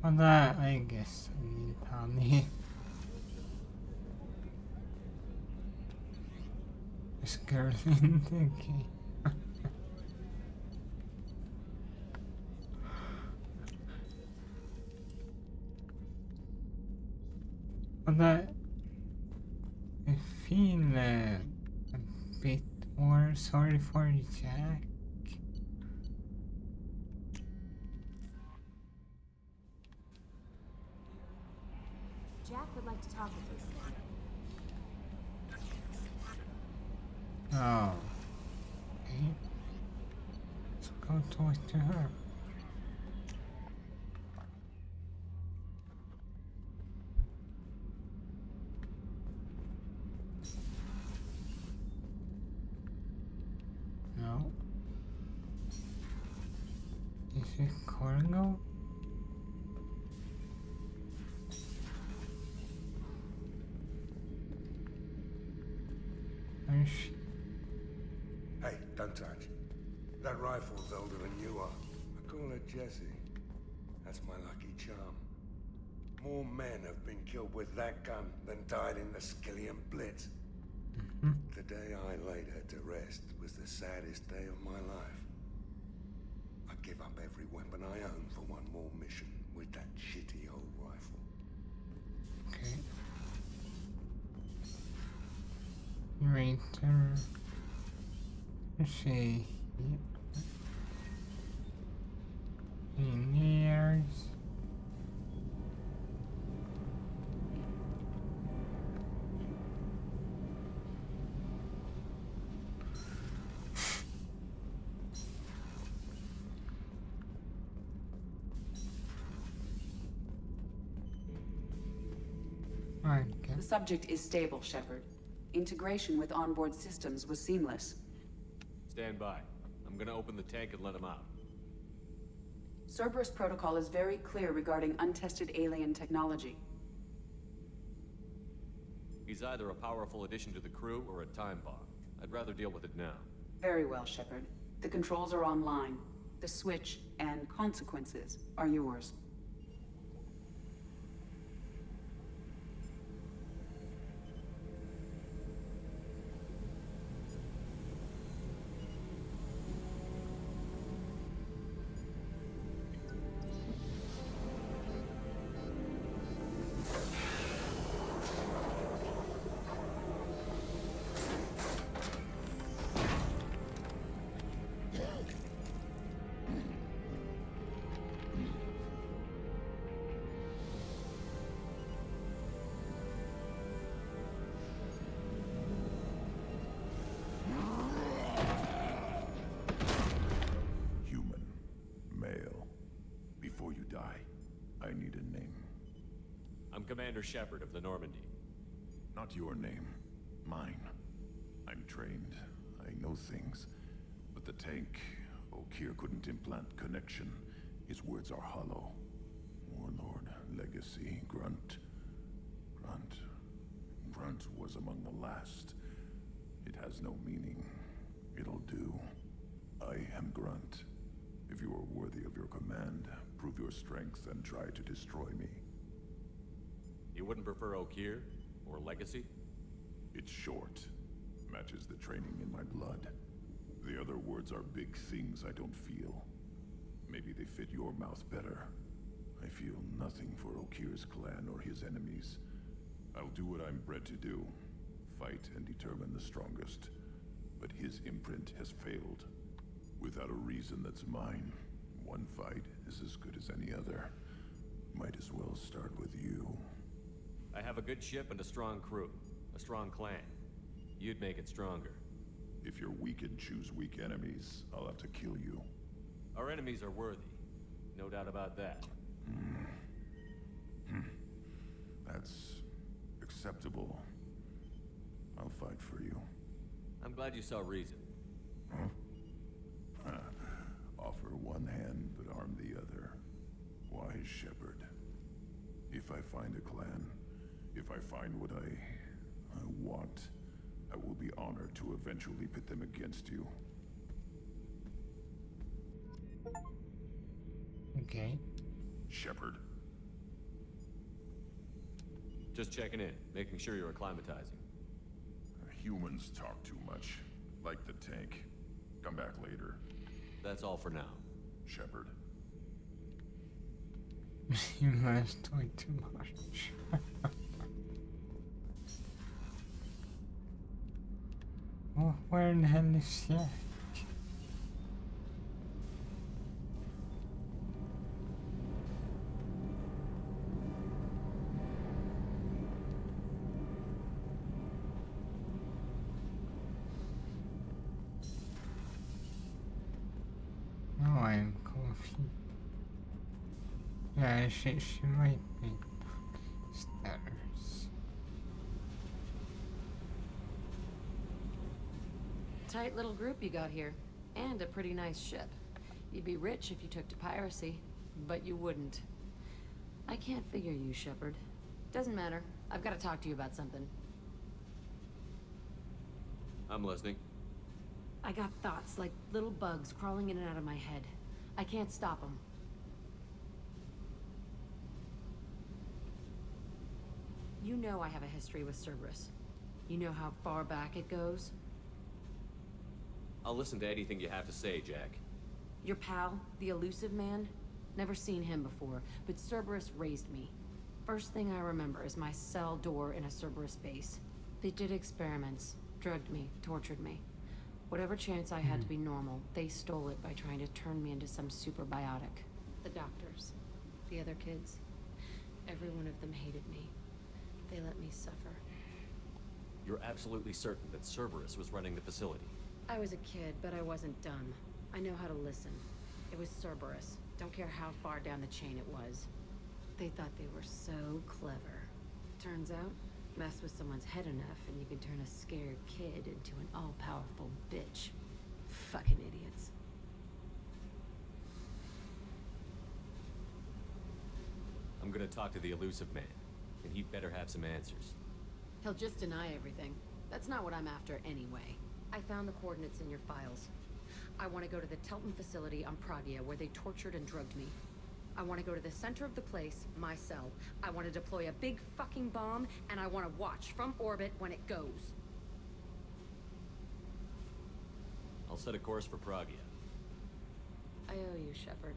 For that, I guess I need honey. This girl in the game. For that, I feel a bit more sorry for Jack. Jack would like to talk with you. Oh. Okay. Let's go talk to her. No. Is it cargo? Where is she? Hey, don't touch. That rifle's older than you are. I call her Jessie. That's my lucky charm. More men have been killed with that gun than died in the Skillian Blitz. The day I laid her to rest was the saddest day of my life. I give up every weapon I own for one more mission with that shitty old rifle. Okay. Rater. See. Engineers. The subject is stable, Shepard. Integration with onboard systems was seamless. Stand by. I'm gonna open the tank and let him out. Cerberus protocol is very clear regarding untested alien technology. He's either a powerful addition to the crew or a time bomb. I'd rather deal with it now. Very well, Shepard. The controls are online. The switch and consequences are yours. Commander Shepard of the Normandy. Not your name. Mine. I'm trained. I know things. But the tank, Okeer couldn't implant connection. His words are hollow. Warlord, Legacy, Grunt. Grunt was among the last. It has no meaning. It'll do. I am Grunt. If you are worthy of your command, prove your strength and try to destroy me. You wouldn't prefer Okeer? Or Legacy? It's short. Matches the training in my blood. The other words are big things I don't feel. Maybe they fit your mouth better. I feel nothing for Okeer's clan or his enemies. I'll do what I'm bred to do. Fight and determine the strongest. But his imprint has failed. Without a reason that's mine, one fight is as good as any other. Might as well start with you. I have a good ship and a strong crew. A strong clan. You'd make it stronger. If you're weak and choose weak enemies, I'll have to kill you. Our enemies are worthy. No doubt about that. That's acceptable. I'll fight for you. I'm glad you saw reason. Huh? Offer one hand, but arm the other. Wise Shepard. If I find a clan, if I find what I want, I will be honored to eventually pit them against you. Okay. Shepard. Just checking in, making sure you're acclimatizing. Humans talk too much. Like the tank. Come back later. That's all for now. Shepard. You must talk too much. Oh, where in the hell is Jack? Now I'm confused. Yeah, she might be stairs. Tight little group you got here. And a pretty nice ship. You'd be rich if you took to piracy, but you wouldn't. I can't figure you, Shepard. Doesn't matter. I've got to talk to you about something. I'm listening. I got thoughts like little bugs crawling in and out of my head. I can't stop them. You know I have a history with Cerberus. You know how far back it goes? I'll listen to anything you have to say, Jack. Your pal, the elusive man? Never seen him before, but Cerberus raised me. First thing I remember is my cell door in a Cerberus base. They did experiments, drugged me, tortured me. Whatever chance I had to be normal, they stole it by trying to turn me into some superbiotic. The doctors, the other kids, every one of them hated me. They let me suffer. You're absolutely certain that Cerberus was running the facility? I was a kid, but I wasn't dumb. I know how to listen. It was Cerberus. Don't care how far down the chain it was. They thought they were so clever. Turns out, mess with someone's head enough and you can turn a scared kid into an all-powerful bitch. Fucking idiots. I'm gonna talk to the elusive man, and he'd better have some answers. He'll just deny everything. That's not what I'm after anyway. I found the coordinates in your files. I want to go to the Telton facility on Pragia where they tortured and drugged me. I want to go to the center of the place, my cell. I want to deploy a big fucking bomb, and I want to watch from orbit when it goes. I'll set a course for Pragia. I owe you, Shepard.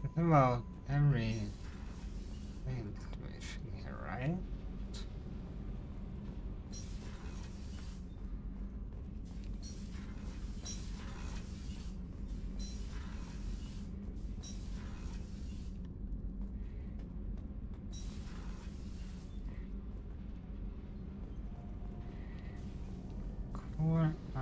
It's about every situation here, right? Core. Oh.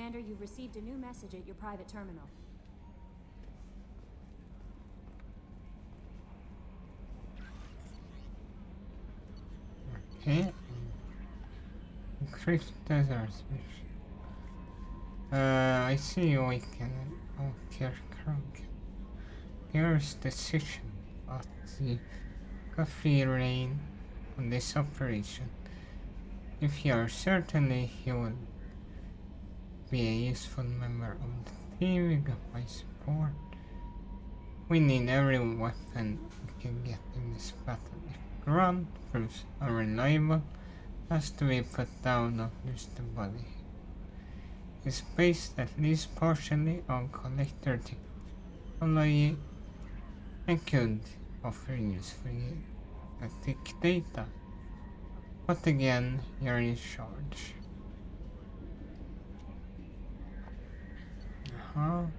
Commander, you've received a new message at your private terminal. Okay. Increase desert mission. I see you can care Krogan. Here's the decision at the coffee rain on this operation. If you are certainly he will be a useful member of the team, you got my support. We need every weapon we can get in this battle. If Grunt proves unreliable, has to be put down or lose the body. It's based at least partially on collector technology and could offer useful genetic data. But again, you're in charge. Well,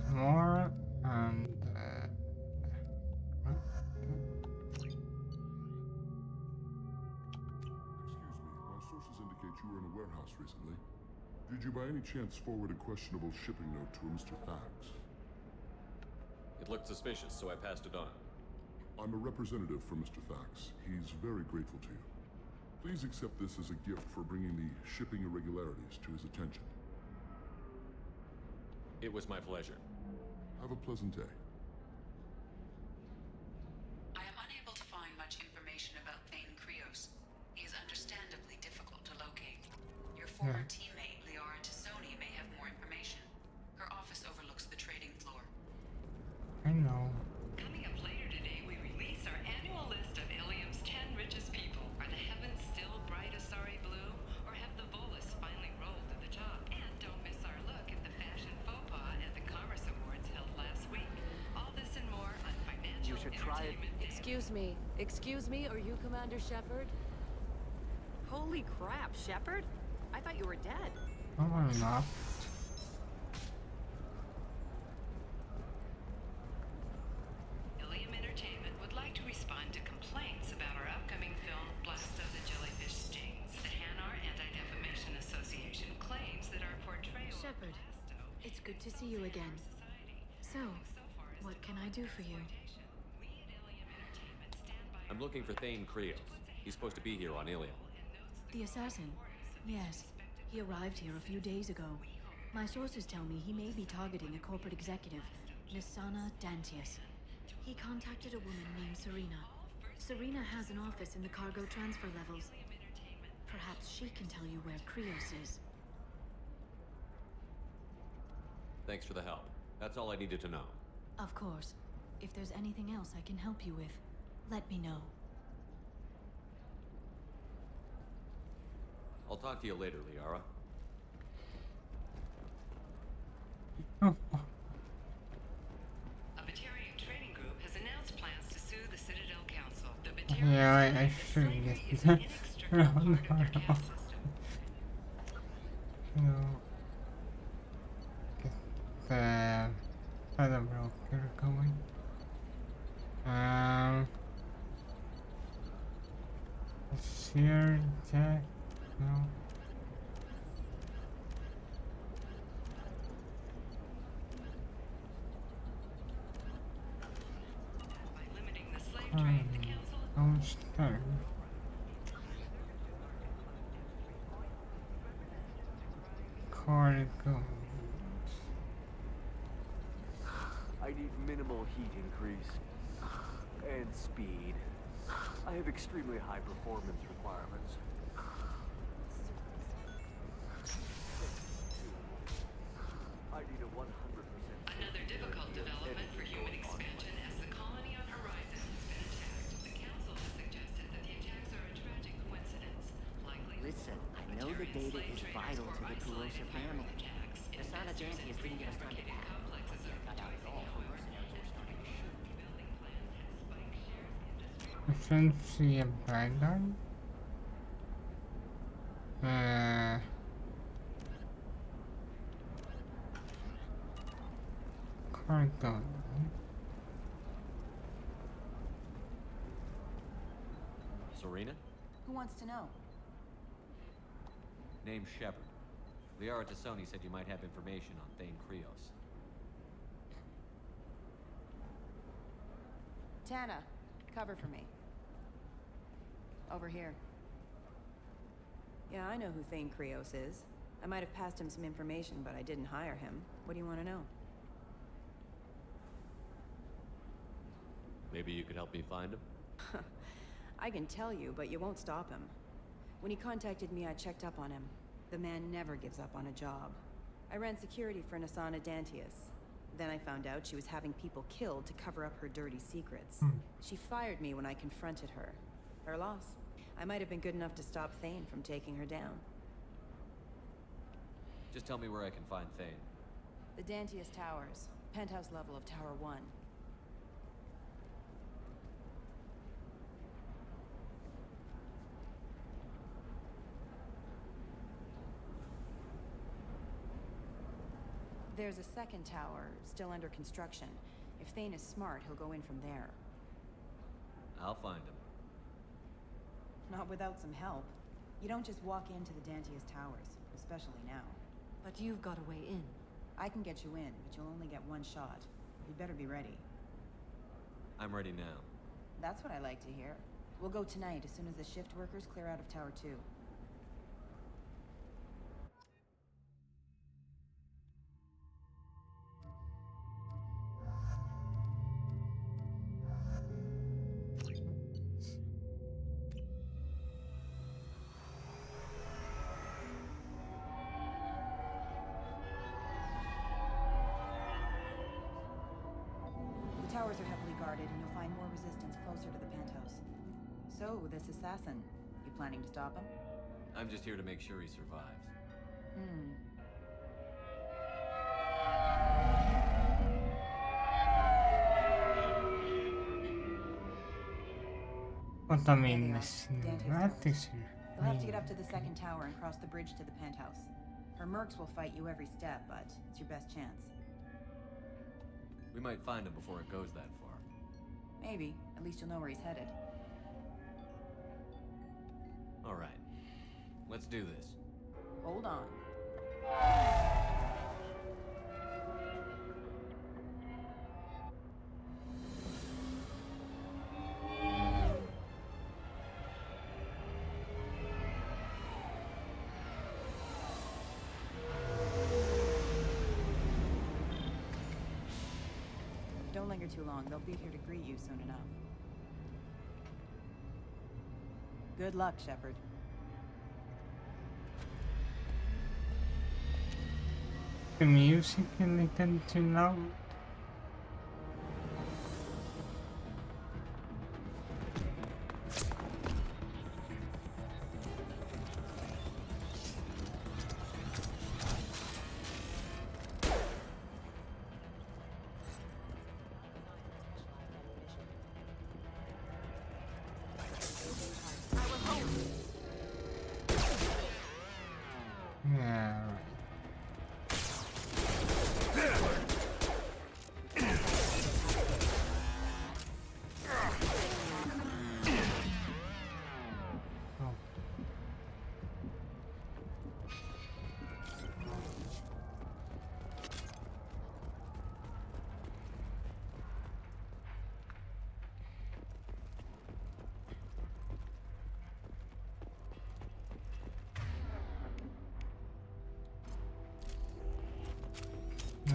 Samara and My sources indicate you were in a warehouse recently. Did you by any chance forward a questionable shipping note to a Mr. Thax? It looked suspicious, so I passed it on. I'm a representative for Mr. Thax. He's very grateful to you. Please accept this as a gift for bringing the shipping irregularities to his attention. It was my pleasure. Have a pleasant day. I am unable to find much information about Thane Krios. He is understandably difficult to locate. Your former teammate, Liara Tassoni, may have more information. Her office overlooks the trading floor. I know. Coming up later today, we release our annual list of Ilium's 10 richest people. Are the heavens still bright Asari blue, or have the Volus finally rolled to the top? And don't miss our look at the fashion faux pas at the Commerce Awards held last week. All this and more on Financial You should try it. Excuse me, are you Commander Shepard? Holy crap, Shepard? I thought you were dead. Oh, I'm not. Ilium Entertainment would like to respond to complaints about our upcoming film, Blast of the Jellyfish Stings. The Hanar Anti-Defamation Association claims that our portrayal Shepard, it's good to see you again. So, what can I do for you? I'm looking for Thane Krios. He's supposed to be here on Ilium. The assassin? Yes. He arrived here a few days ago. My sources tell me he may be targeting a corporate executive, Nisana Dantius. He contacted a woman named Serena. Serena has an office in the cargo transfer levels. Perhaps she can tell you where Krios is. Thanks for the help. That's all I needed to know. Of course. If there's anything else I can help you with, let me know. I'll talk to you later, Liara. A Batarian trading group has announced plans to sue the Citadel Council. The Yeah, I should get that around the get the other broker going. Here, Jack. No. I'll start. Cargo. I need minimal heat increase. And speed. I have extremely high performance requirements. I need a 100%. Another difficult development for human expansion as the colony on Horizon has been attacked. The Council has suggested that the attacks are a tragic coincidence. Likely. Listen, I know Secret data is vital to the Kurosa family. Asana Dantius didn't give us time to pack. Not out at all. Essentially a bad guy? Cargo. Serena? Who wants to know? Name's Shepard. Liara Tassoni said you might have information on Thane Krios. Tana, cover for me. Over here. Yeah, I know who Thane Krios is. I might have passed him some information, but I didn't hire him. What do you want to know? Maybe you could help me find him? I can tell you, but you won't stop him. When he contacted me, I checked up on him. The man never gives up on a job. I ran security for Nasana Dantius. Then I found out she was having people killed to cover up her dirty secrets. She fired me when I confronted her. Her loss. I might have been good enough to stop Thane from taking her down. Just tell me where I can find Thane. The Dantius Towers. Penthouse level of Tower 1. There's a second tower, still under construction. If Thane is smart, he'll go in from there. I'll find him. Not without some help. You don't just walk into the Dantius Towers, especially now. But you've got a way in. I can get you in, but you'll only get one shot. You better be ready. I'm ready now. That's what I like to hear. We'll go tonight as soon as the shift workers clear out of Tower 2. The towers are heavily guarded, and you'll find more resistance closer to the penthouse. So, this assassin, you planning to stop him? I'm just here to make sure he survives. What I mean, this cinematics here. You'll have to get up to the second tower and cross the bridge to the penthouse. Her mercs will fight you every step, but it's your best chance. We might find him before it goes that far. Maybe. At least you'll know where he's headed. All right. Let's do this. Hold on. Don't linger too long. They'll be here to greet you soon enough. Good luck, Shepard. The music a little too loud. Yeah.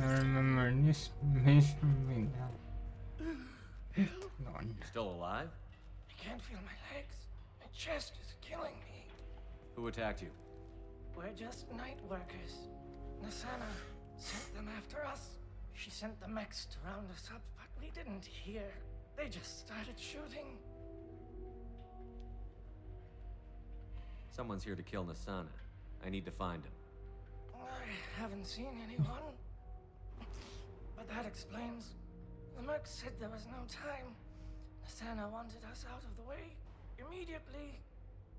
I remember this mission being done. You still alive? I can't feel my legs. My chest is killing me. Who attacked you? We're just night workers. Nasana sent them after us. She sent the mechs to round us up, but we didn't hear. They just started shooting. Someone's here to kill Nasana. I need to find him. I haven't seen anyone. But that explains. The merc said there was no time. Nassana wanted us out of the way immediately.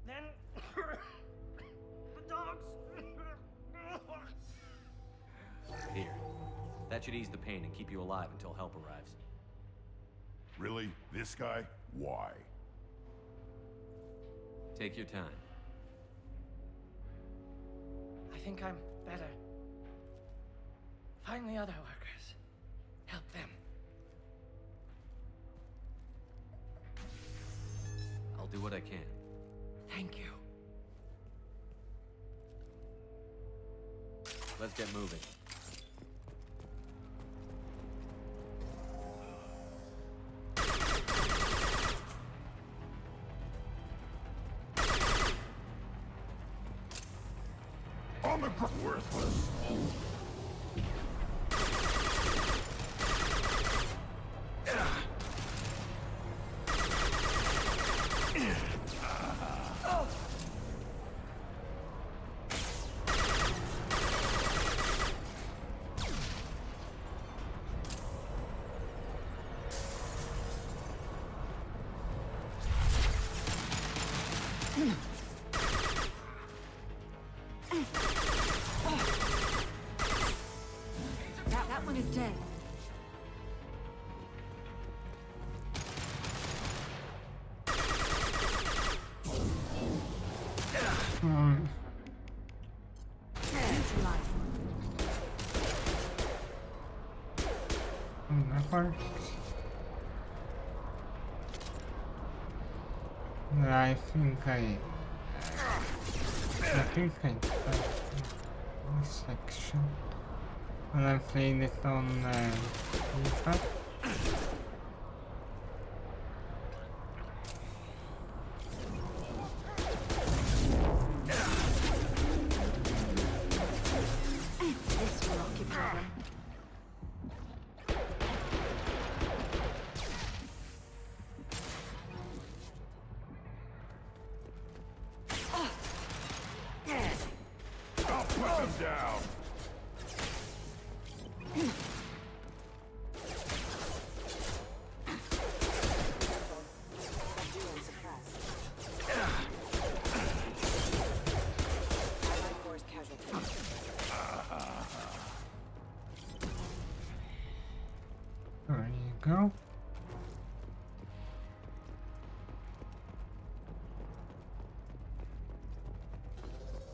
Then the dogs. Here. That should ease the pain and keep you alive until help arrives. Really? This guy? Why? Take your time. I think I'm better. Find the other workers. Help them. I'll do what I can. Thank you. Let's get moving. On the ground, worthless. That one is dead. That part. I think I tried this section when I played it on FIFA. This will occupy them. I'll put them down. There you go.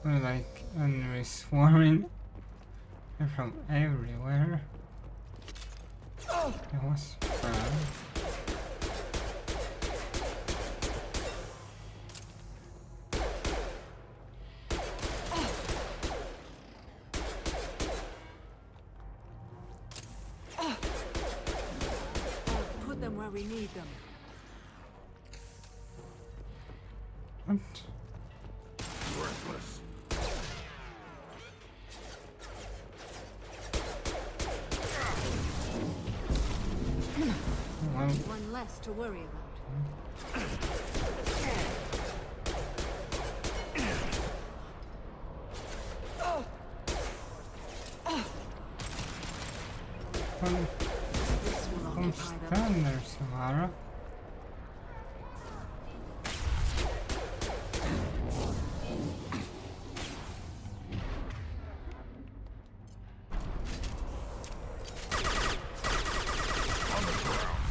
We're like enemies swarming from everywhere. It was fun. Put them where we need them. What? Worthless. One less to worry about. Come stand there, Samara.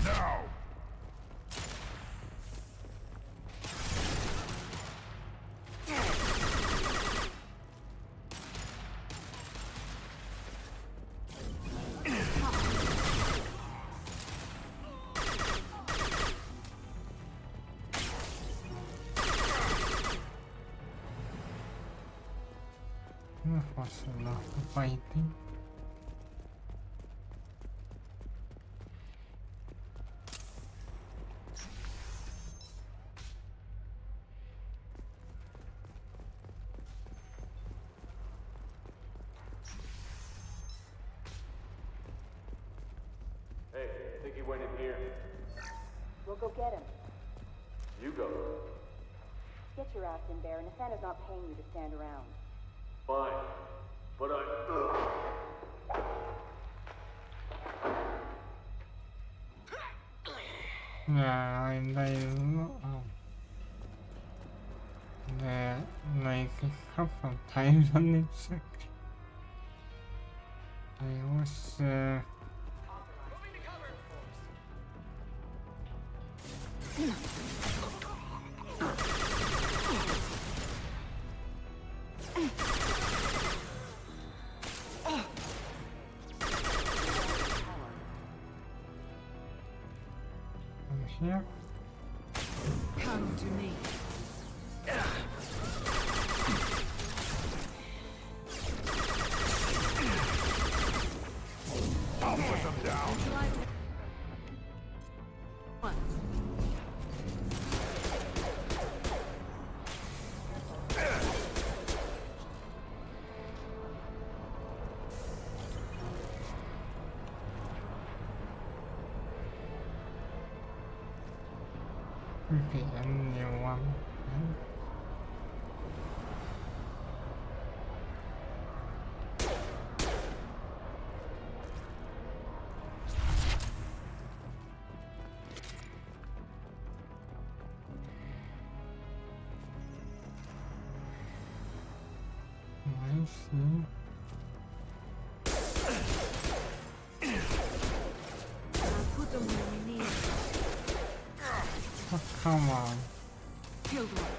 Now! That was a lot of fighting. Hey, I think he went in here. We'll go get him. You go. Get your ass in there, and Nassana's not paying you to stand around. Fine. But Yeah, like a couple of times on this section. I was here. Come to me. I'll put them down. Okay, a new one. I see. Put them where we need. Oh, come on. Killed one.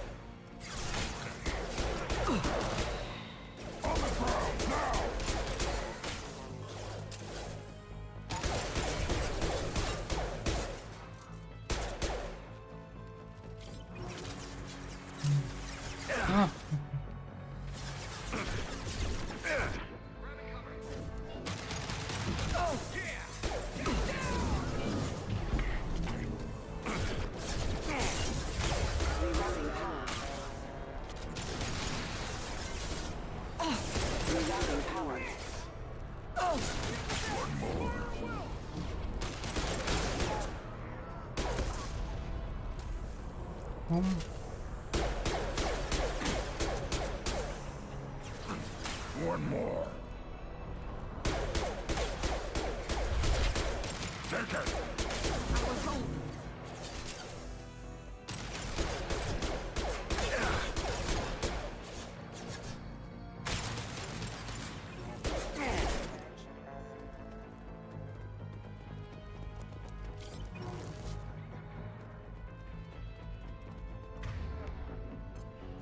On the ground now. Ah. One more. Take it.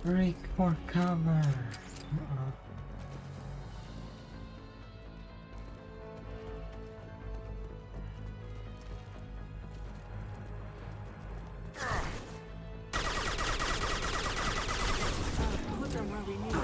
Break for cover. Put them where we need them.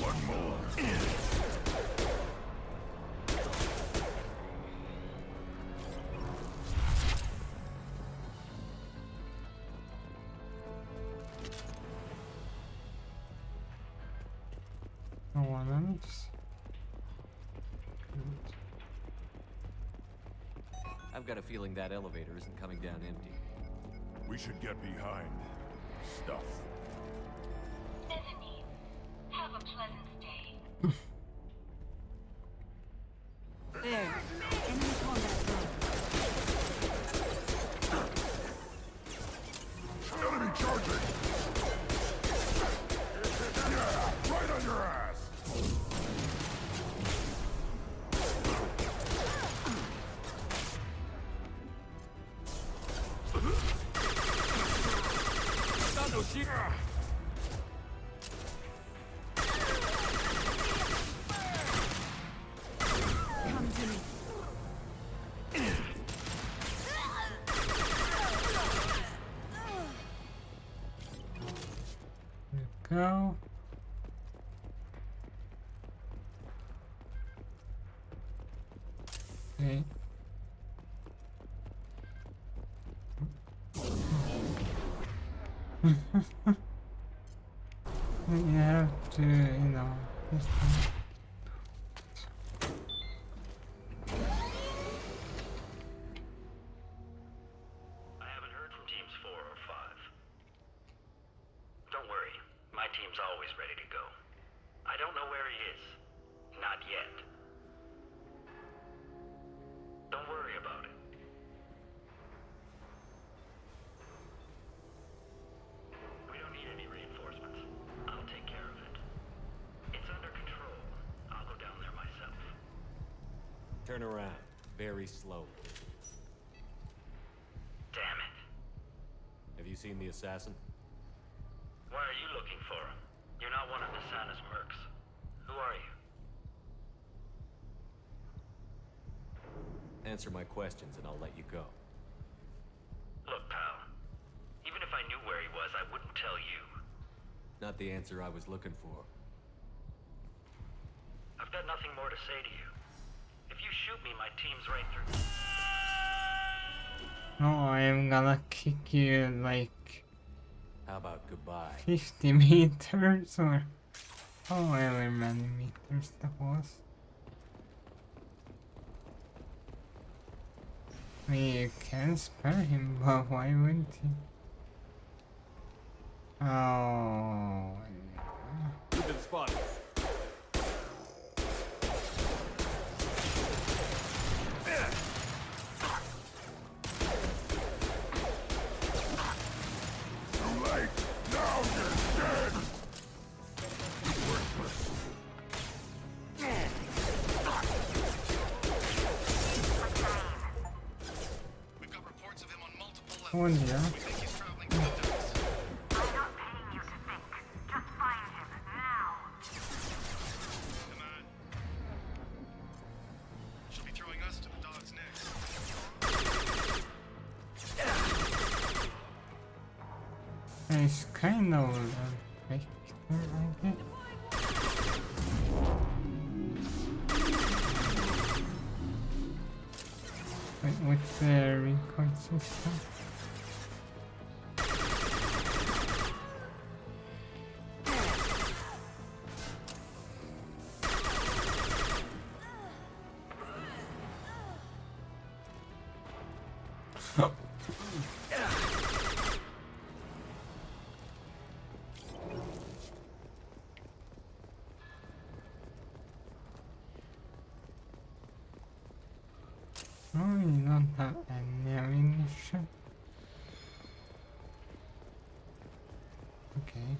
One more. No one else. I've got a feeling that elevator isn't coming down empty. We should get behind stuff. Bethany, have a pleasant stay. There. Enemy combat zone. Enemy charging! Yeah, right on your ass! Come to me. go. Okay. You have to, just I haven't heard from teams 4 or 5. Don't worry, my team's always ready to go. I don't know where he is. Not yet. Don't worry about it. We don't need any reinforcements. I'll take care of it. It's under control. I'll go down there myself. Turn around. Very slowly. Damn it. Have you seen the assassin? Why are you looking for him? You're not one of Nisana's mercs. Who are you? Answer my questions and I'll let you go. Look, pal. Even if I knew where he was, I wouldn't tell you. Not the answer I was looking for. I've got nothing more to say to you. If you shoot me, my team's right through. No, I am gonna kick you like How about goodbye? 50 meters or however many meters that was. I mean, you can spare him, but why wouldn't you? Oh. You've been spotted. Too late. Now you're dead. Worthless. We've got reports of him on multiple levels. Oh, yeah. We think he's traveling to the docks. I'm not paying you to think. Just find him, now. Come on. She'll be throwing us to the dogs next. It's kind of a Victor, I guess. Wait, with the recoil system? Oh, you don't have any ammunition. Okay.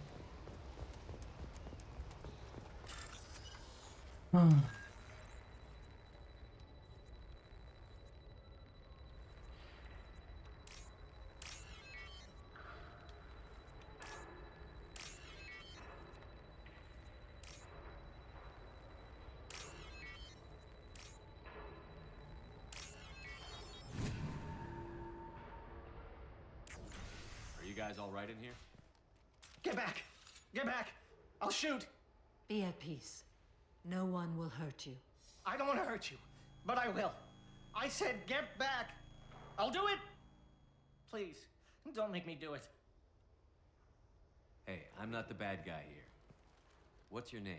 Oh. Are you guys all right in here? Get back! Get back! I'll shoot! Be at peace. No one will hurt you. I don't want to hurt you, but I will. I said get back! I'll do it! Please, don't make me do it. Hey, I'm not the bad guy here. What's your name?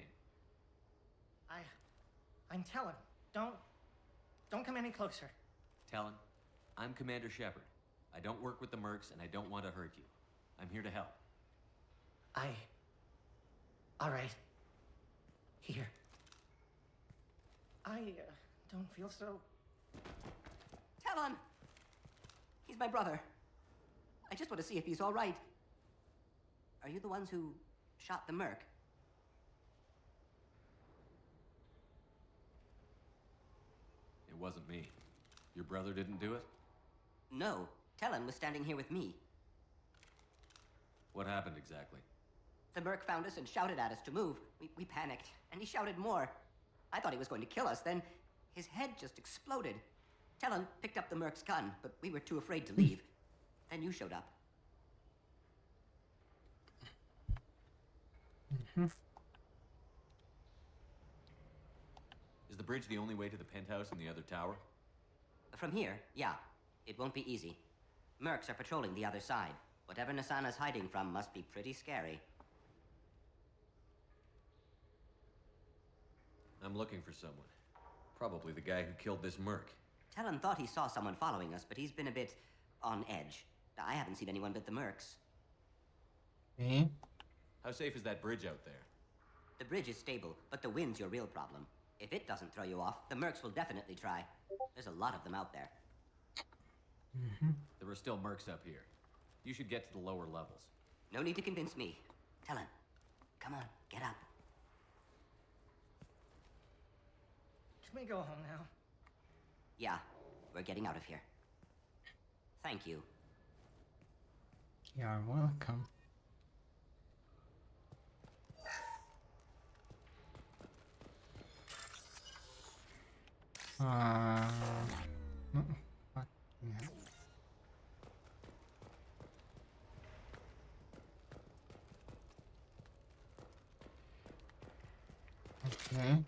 I'm Talon. Don't come any closer. Talon, I'm Commander Shepard. I don't work with the mercs and I don't want to hurt you. I'm here to help. All right. Here. I don't feel so... Talon! He's my brother. I just want to see if he's all right. Are you the ones who shot the merc? It wasn't me. Your brother didn't do it? No. Talon was standing here with me. What happened exactly? The merc found us and shouted at us to move. We panicked, and he shouted more. I thought he was going to kill us. Then his head just exploded. Talon picked up the merc's gun, but we were too afraid to leave. Then you showed up. Is the bridge the only way to the penthouse and the other tower? From here, yeah. It won't be easy. Mercs are patrolling the other side. Whatever Nasana's hiding from must be pretty scary. I'm looking for someone. Probably the guy who killed this merc. Talon thought he saw someone following us, but he's been a bit on edge. I haven't seen anyone but the mercs. Eh? How safe is that bridge out there? The bridge is stable, but the wind's your real problem. If it doesn't throw you off, the mercs will definitely try. There's a lot of them out there. There are still mercs up here. You should get to the lower levels. No need to convince me. Talon, come on, get up. Can we go home now? Yeah, we're getting out of here. Thank you. You're welcome. Fuck yeah. Okay.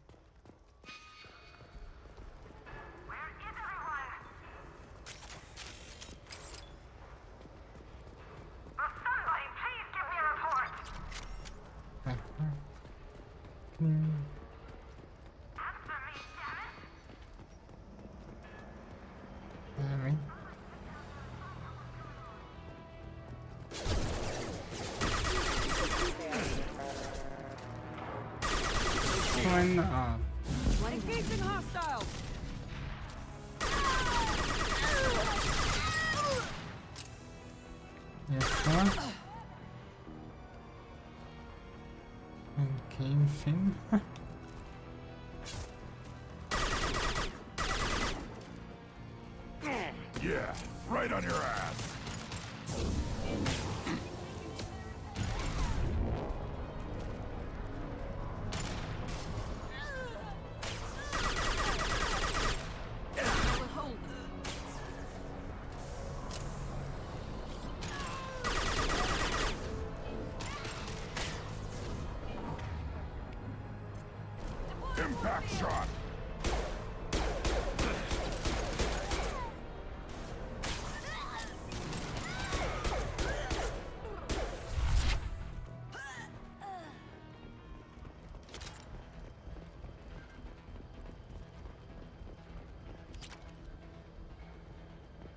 Engaging hostiles! Yes, what? Engaging? Yeah, right on your ass. Impact shot.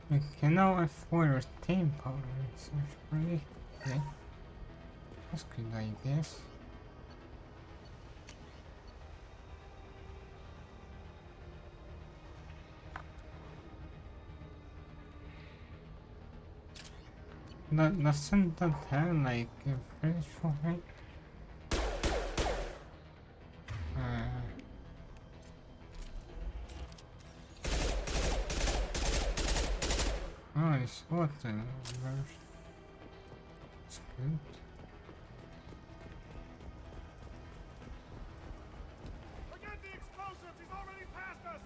We can now afford our team power research pretty okay. That's good, I guess. Doesn't that have like a visual rate? Oh, it's water version. It's good. Forget the explosives! He's already past us!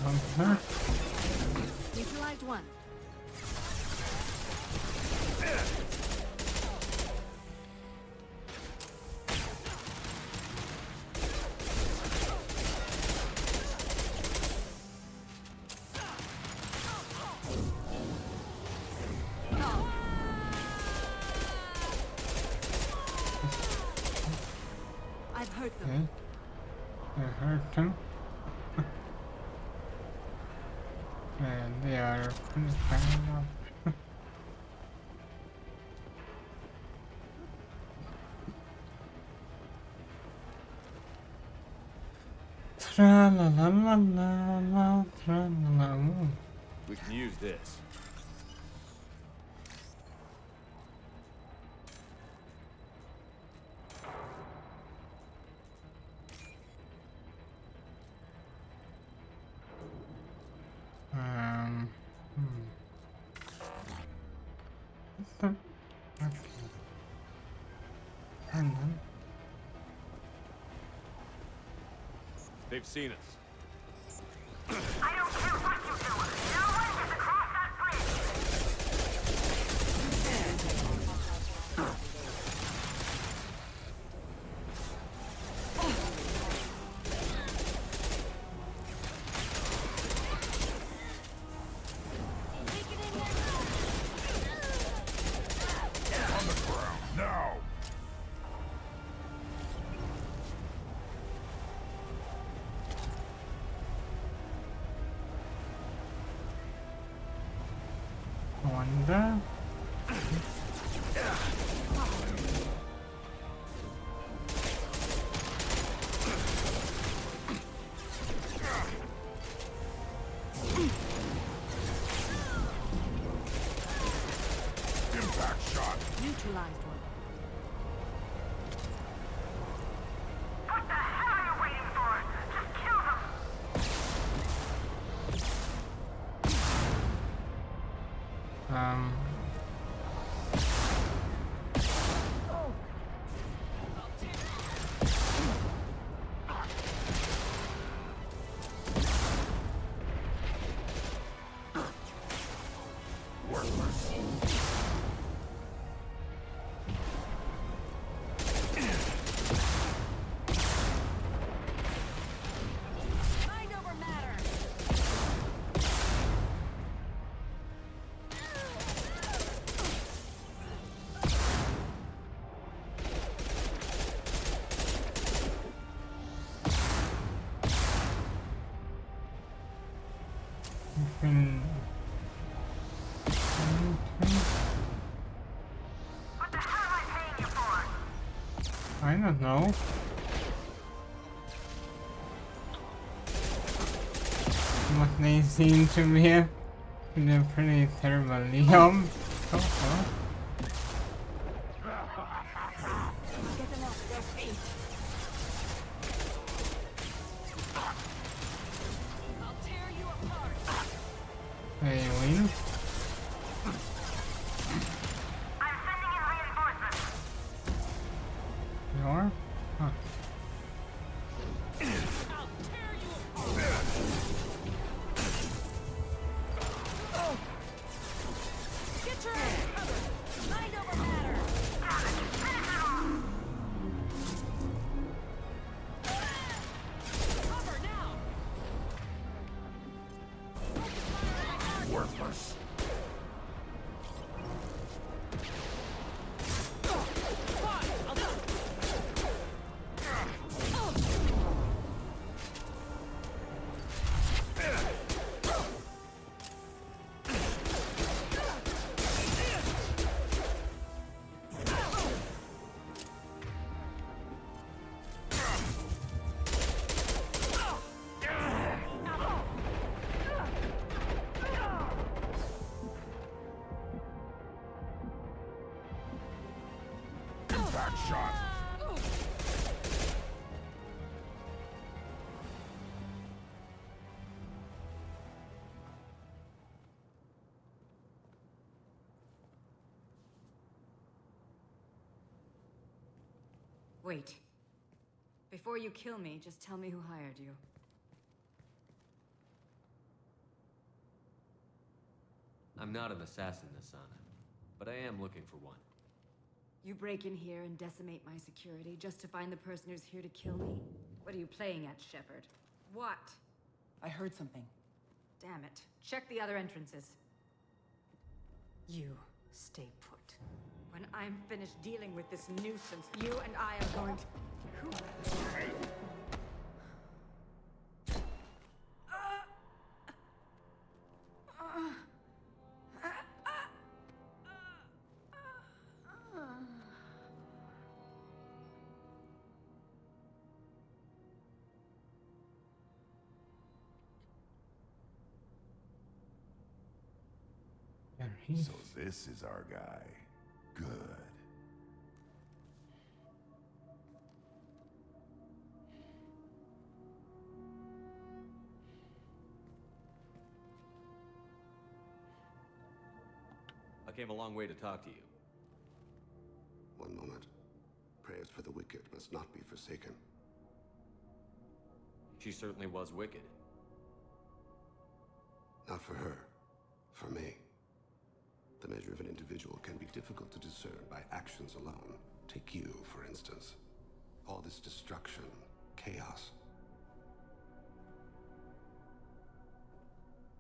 Hunter. Neutralized one. I've hurt them. Okay. I hurt them. And they are pretty bad up. Tra-la-la-la-la-la, tra-la-la. Ooh. We can use this. Okay. And then They've seen us. I don't care what you Wonder. Impact shot. Neutralized one. What the hell are you waiting for? Just kill them! Worthless. Mind over matter. What the hell am I paying you for? I don't know. What they seem to be in a pretty terrible Liam. So far. Get them off their feet. I'll tear you apart. They win. I'm sending in reinforcements. You are? Huh. I'll tear you apart. Get your ass covered. Mind over matter. Cover now. Worthless. Impact shot. Wait. Before you kill me, just tell me who hired you. I'm not an assassin, Nasana, but I am looking for one. You break in here and decimate my security just to find the person who's here to kill me? What are you playing at, Shepard? What? I heard something. Damn it. Check the other entrances. You stay put. When I'm finished dealing with this nuisance, you and I are going to... Who? So this is our guy. Good. I came a long way to talk to you. One moment. Prayers for the wicked must not be forsaken. She certainly was wicked. Not for her. For me. The measure of an individual can be difficult to discern by actions alone. Take you, for instance. All this destruction, chaos.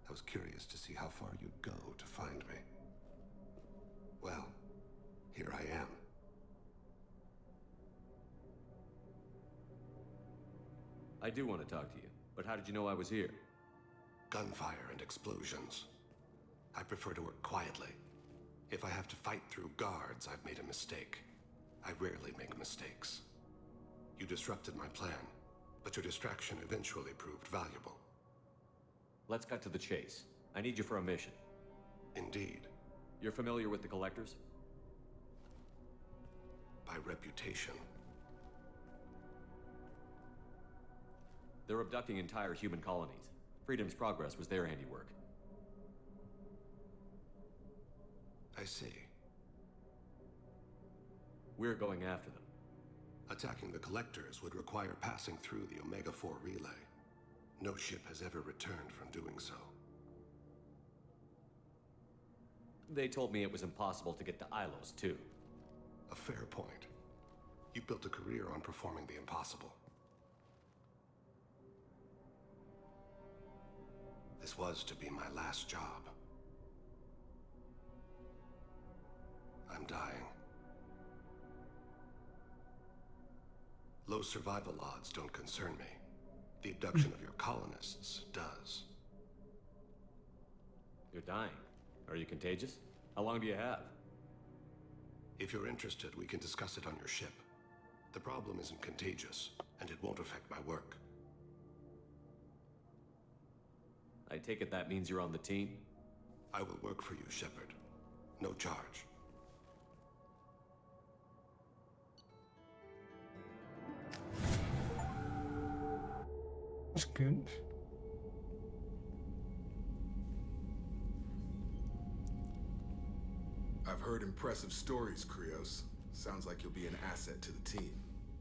I was curious to see how far you'd go to find me. Well, here I am. I do want to talk to you, but how did you know I was here? Gunfire and explosions. I prefer to work quietly. If I have to fight through guards, I've made a mistake. I rarely make mistakes. You disrupted my plan, but your distraction eventually proved valuable. Let's cut to the chase. I need you for a mission. Indeed. You're familiar with the Collectors? By reputation. They're abducting entire human colonies. Freedom's Progress was their handiwork. I see. We're going after them. Attacking the Collectors would require passing through the Omega-4 relay. No ship has ever returned from doing so. They told me it was impossible to get to Ilos, too. A fair point. You built a career on performing the impossible. This was to be my last job. I'm dying. Low survival odds don't concern me. The abduction of your colonists does. You're dying. Are you contagious? How long do you have? If you're interested, we can discuss it on your ship. The problem isn't contagious, and it won't affect my work. I take it that means you're on the team? I will work for you, Shepard. No charge. That's good. I've heard impressive stories, Krios. Sounds like you'll be an asset to the team.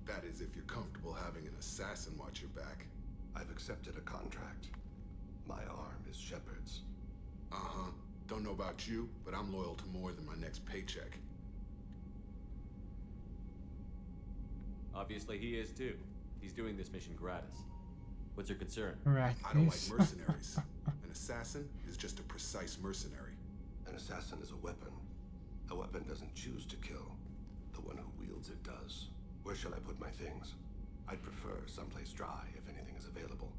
That is, if you're comfortable having an assassin watch your back. I've accepted a contract. My arm is Shepard's. Uh-huh. Don't know about you, but I'm loyal to more than my next paycheck. Obviously he is too. He's doing this mission gratis. What's your concern? Right. I don't like mercenaries. An assassin is just a precise mercenary. An assassin is a weapon. A weapon doesn't choose to kill. The one who wields it does. Where shall I put my things? I'd prefer someplace dry if anything is available.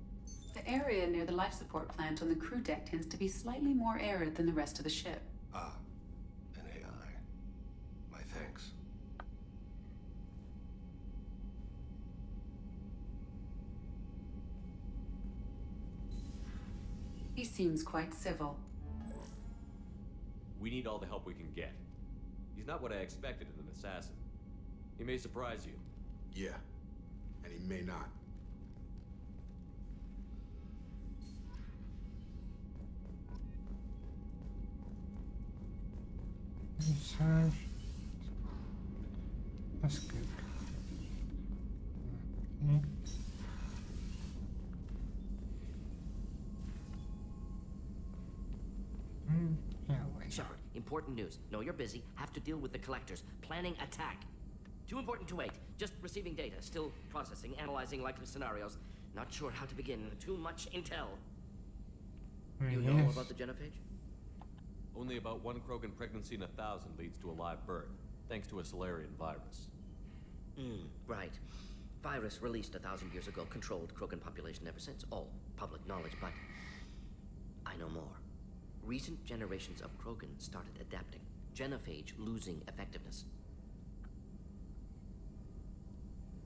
The area near the life support plant on the crew deck tends to be slightly more arid than the rest of the ship. Ah, an AI. My thanks. He seems quite civil. We need all the help we can get. He's not what I expected in an assassin. He may surprise you. Yeah, and he may not. That's good. Okay. Yeah, wait. Shepard, important news. Know you're busy. Have to deal with the Collectors. Planning attack. Too important to wait. Just receiving data. Still processing, analyzing likely scenarios. Not sure how to begin. Too much intel. You know about the genophage? Only about 1 Krogan pregnancy in 1,000 leads to a live birth, thanks to a Solarian virus. Right. Virus released 1,000 years ago, controlled Krogan population ever since. All public knowledge, but I know more. Recent generations of Krogan started adapting. Genophage losing effectiveness.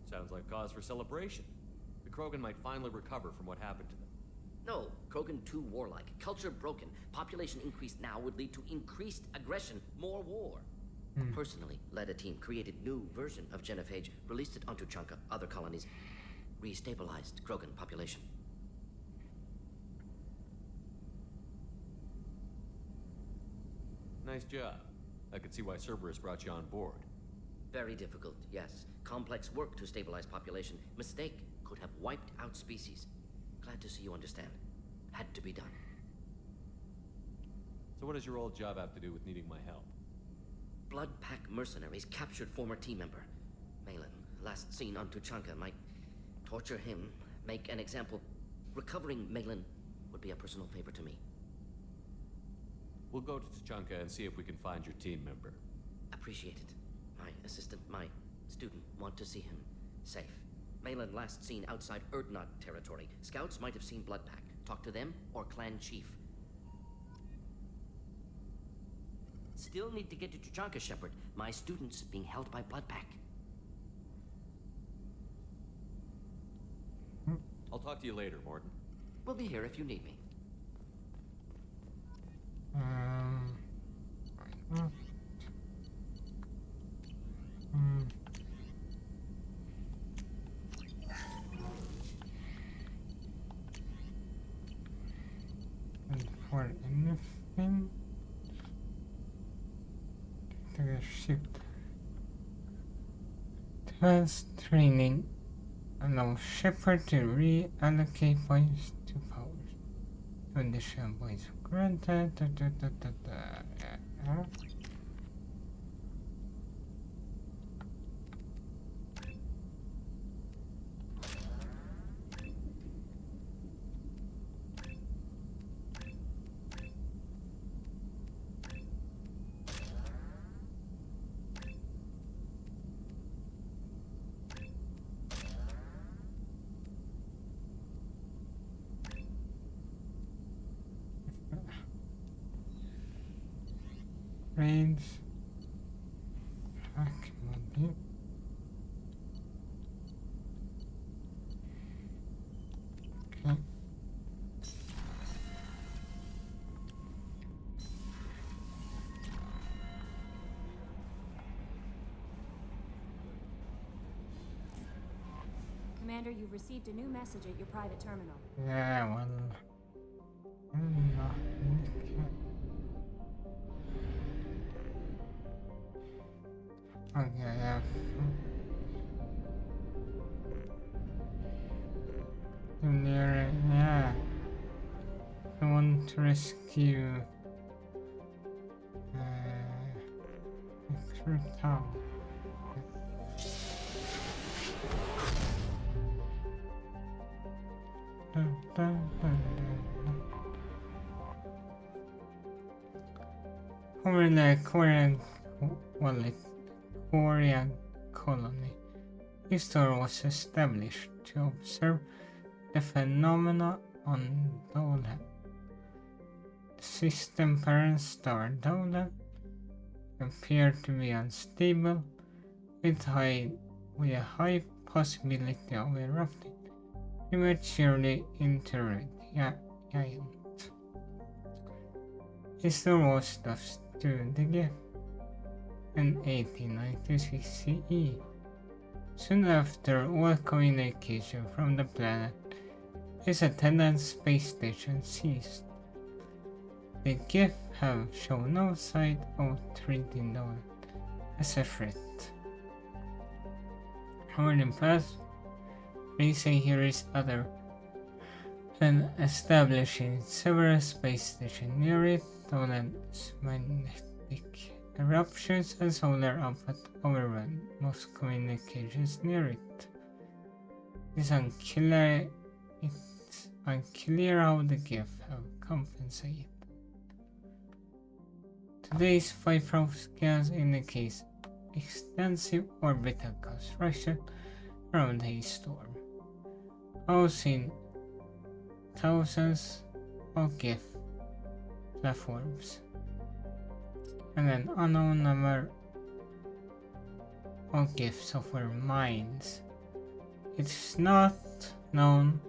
Sounds like cause for celebration. The Krogan might finally recover from what happened to them. No, Krogan too warlike. Culture broken. Population increase now would lead to increased aggression, more war. Personally, led a team, created new version of genophage, released it onto Chunka, other colonies, restabilized Krogan population. Nice job. I could see why Cerberus brought you on board. Very difficult, yes. Complex work to stabilize population. Mistake could have wiped out species. Glad to see you understand. Had to be done. So what does your old job have to do with needing my help? Blood Pack mercenaries captured former team member. Malin, last seen on Tuchanka, might torture him, make an example. Recovering Malin would be a personal favor to me. We'll go to Tuchanka and see if we can find your team member. Appreciate it. My assistant, my student, want to see him safe. Malin last seen outside Erdnot territory. Scouts might have seen Blood Pack. Talk to them or clan chief. Still need to get to Tuchanka, Shepard. My student's being held by Bloodpack. I'll talk to you later, Morton. We'll be here if you need me. And for anything to the ship. Advanced training allows Shepard to reallocate points to powers. Conditional points granted. Range. Hack money. Okay. Commander, you've received a new message at your private terminal. Yeah, well, I'm not okay, yeah. Yeah. I want to rescue through town. Over the Korean colony, Istor was established to observe the phenomena on Dolan. The system parent star Dolan appeared to be unstable with a high possibility of erupting prematurely into red giant. Istor was thus to the gift in 1896 CE. Soon after, all communication from the planet, its attendant space station ceased. The GIF have shown no sign of treating Dolan as a threat. Over the past recent years, other than establishing several space stations near it, Dolan's magnetic eruptions and solar output overrun most communications near it. It's unclear how the gift have compensated. Today's Bifrost scans indicate extensive orbital construction around the storm, housing thousands of gift platforms and an unknown number of gift software mines. It's not known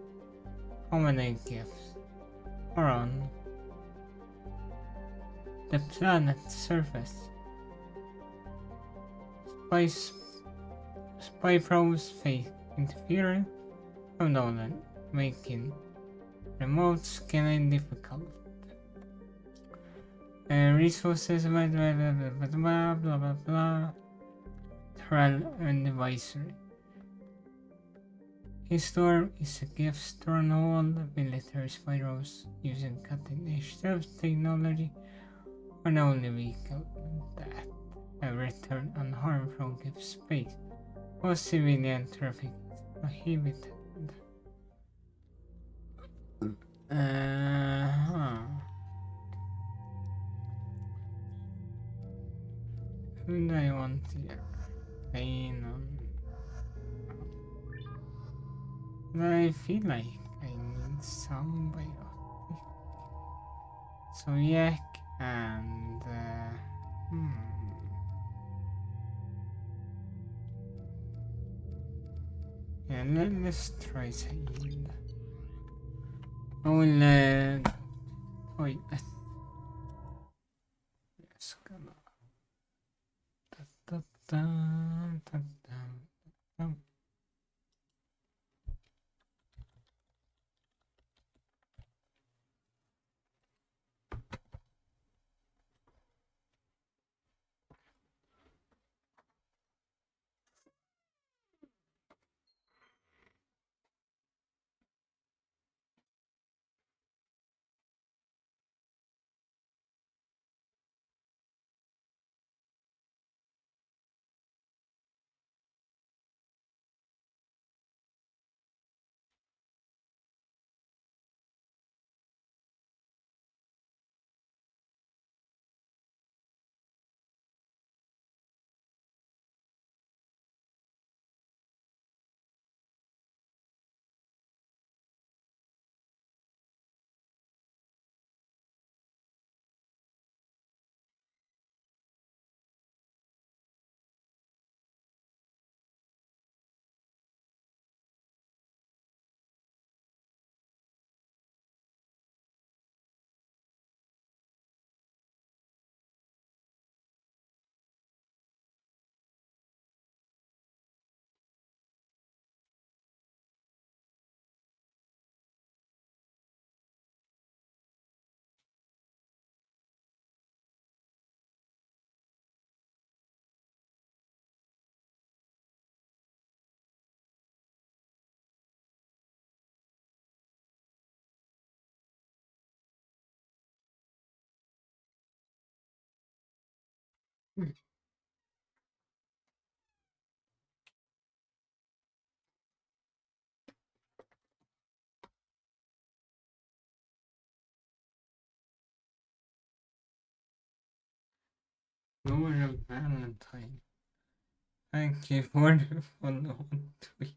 how many gifts are on the planet's surface. Bifrost face interference from Dolan, making remote scanning difficult. Resources, blah blah blah. Trial and advisory. Istor is a gift stronghold. Military spirals using cutting-edge stealth technology are the only vehicle that have returned unharmed from gift space, while civilian traffic is prohibited. Who do I want here? I feel like I need somebody. So Yak and let's try saying. I will wait. Let's go. Da, da, da, da, da. Laura Valentine. Thank you for the follow on tweet.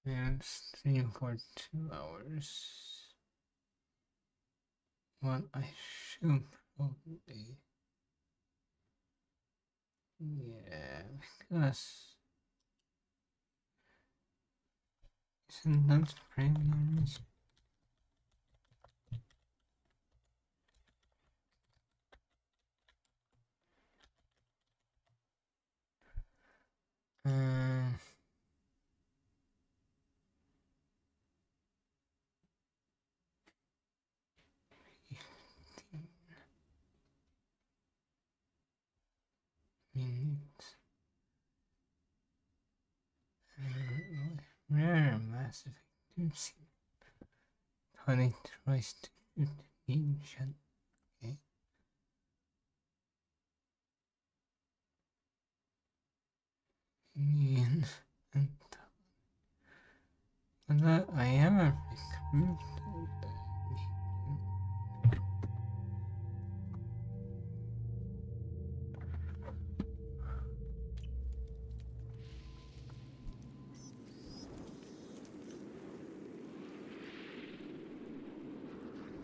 And stream for 2 hours. Well, I should probably. Yeah, because. Isn't that pregnant? Minutes. Rare massive activity. Honey tries to shoot the ancient. Okay. Ian and but I am a recruiter.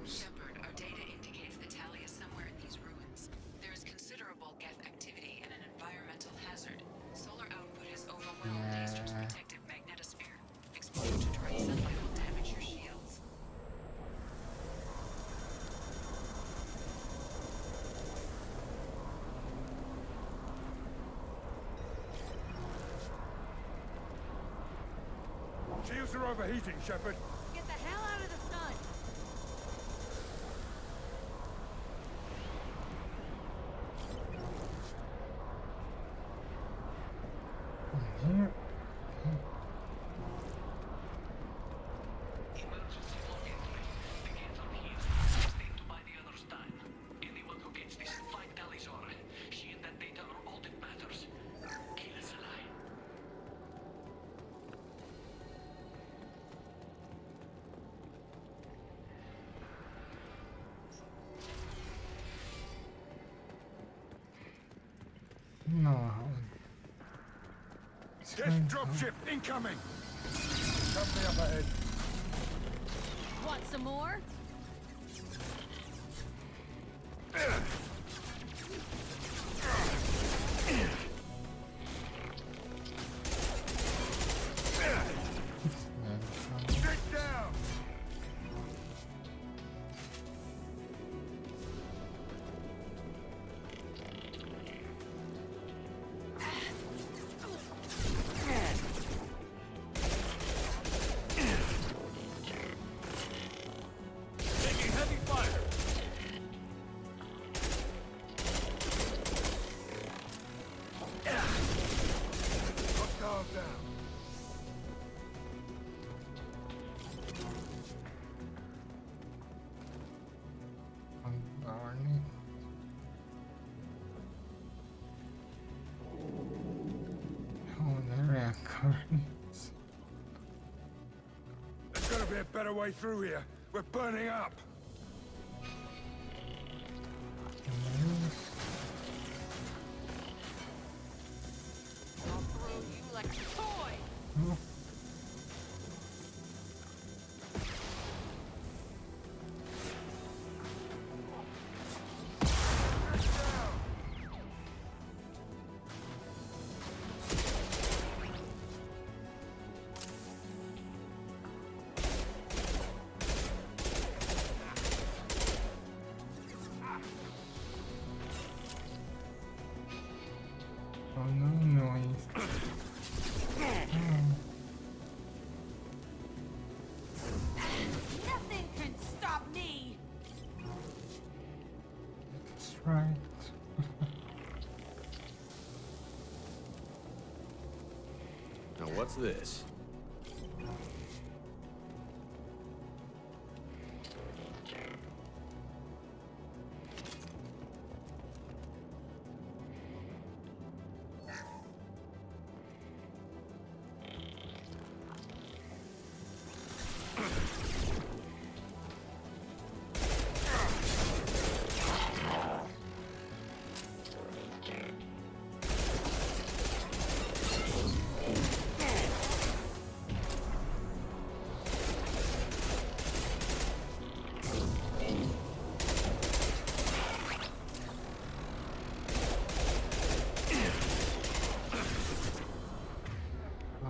Shepard, our data indicates that Tali is somewhere in these ruins. There is considerable Geth activity and an environmental hazard. Solar output has overwhelmed Easter's protective magnetosphere. Exposure to direct sunlight will damage your shields. Shields are overheating, Shepard. Get the hell out of the sun! Here. Get dropship incoming! Company up ahead. Want some more? Get down! Taking heavy fire. Calm down. Oh, there are carnies. There's gotta be a better way through here. We're burning up. I'll throw you like a toy. Oh. Oh no, noise. Nothing can stop me. That's right. Now what's this? Okay. No.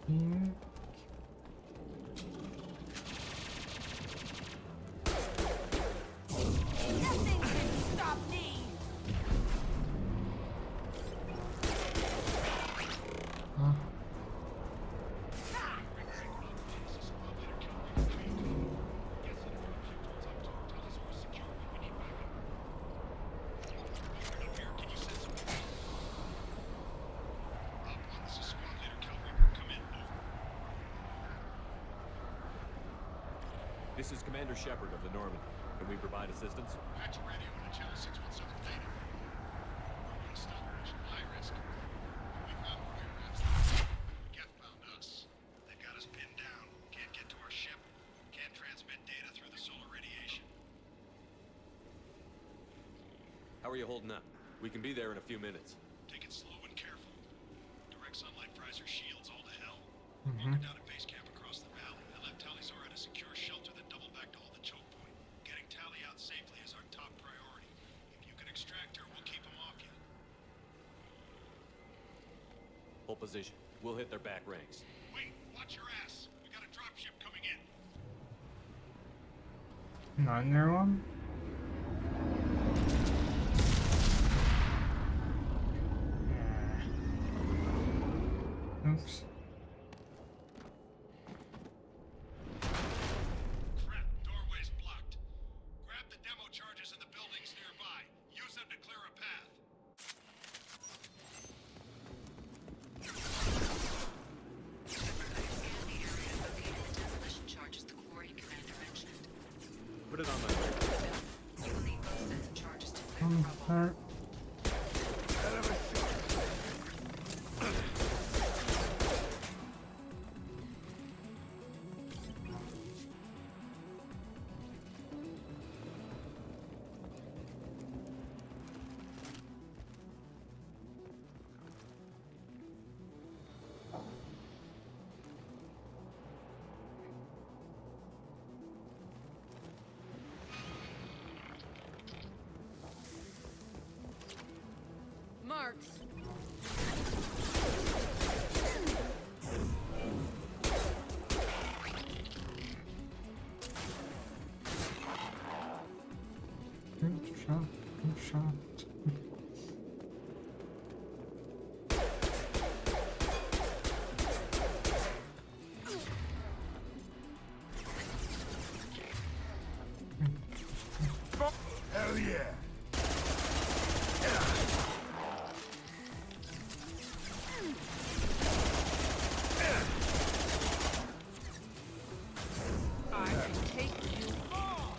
Here. Nothing can stop me. Huh? This is Commander Shepard of the Normandy. Can we provide assistance? Patch radio on channel 617 data. We're one stop mission, high risk. We found warrior maps. Geth found us. They've got us pinned down. Can't get to our ship. Can't transmit data through the solar radiation. How are you holding up? We can be there in a few minutes. Take it slow and careful. Direct sunlight fries our shields all to hell. Mm-hmm. Bunker down at base camp across the valley. I left Tali'Zorah to secure shelter that position. We'll hit their back ranks. Wait, watch your ass. We got a dropship coming in. Another one? Oops. Crap, doorway's blocked. Grab the demo charges in the buildings nearby. Use them to clear a path. Demolition charges the quarry commander mentioned. Put it on my radar. You will need both sets of charges to clear the rubble. Marks. Good shot, good shot. Hell yeah! I can take you on.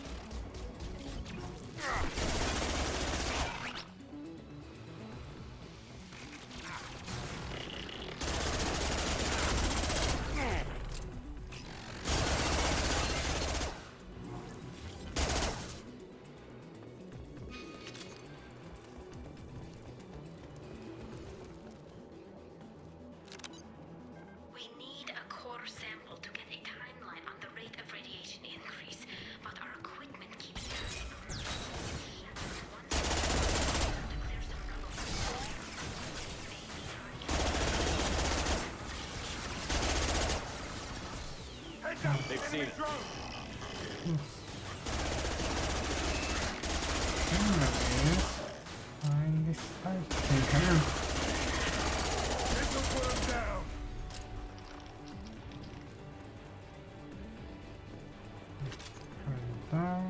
We need a core sample to get a timeline on the rate of radiation increase, but our equipment keeps failing. They've seen it. Find this fight. Take her. This'll put him down! Down.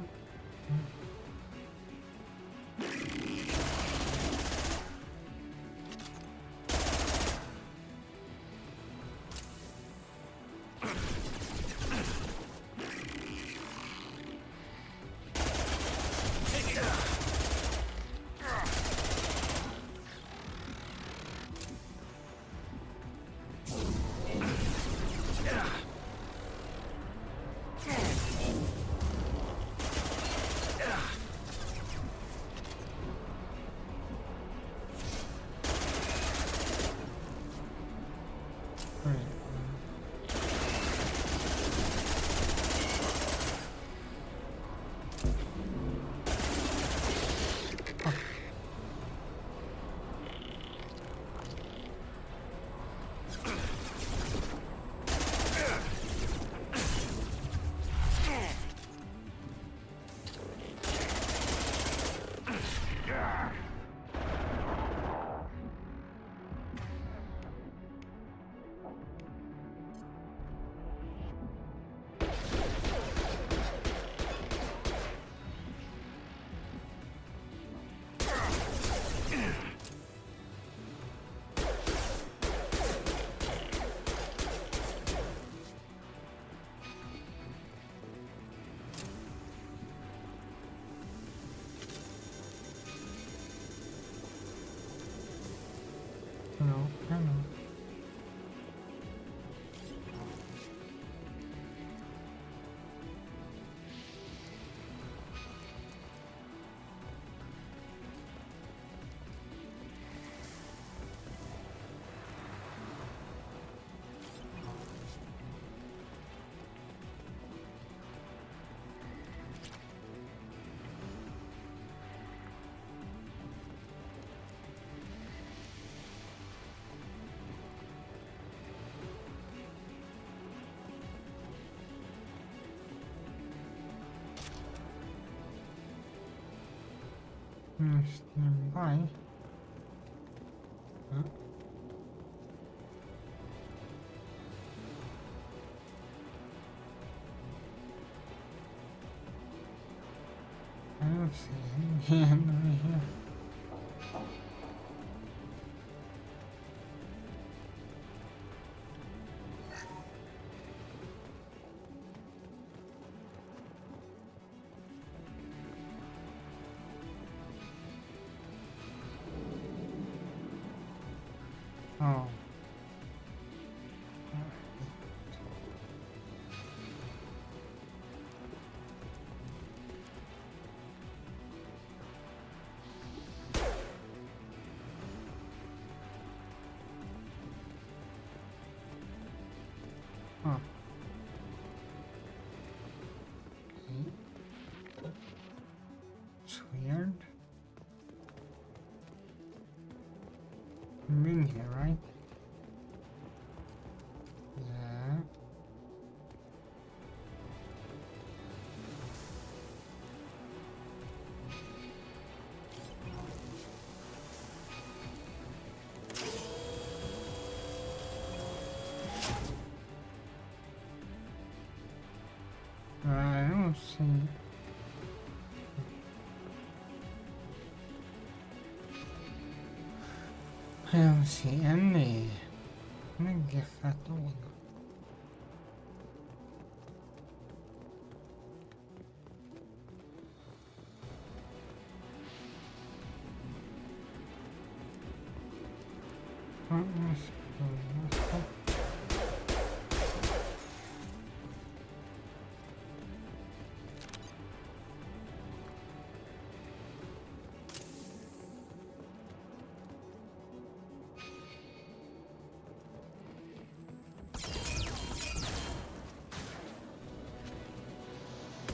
Stand by. Huh? I don't see any hand right here. Oh. Huh. Okay. It's weird. I'm in here, right? Yeah. I don't see. I don't see any. I'm gonna get that one. What was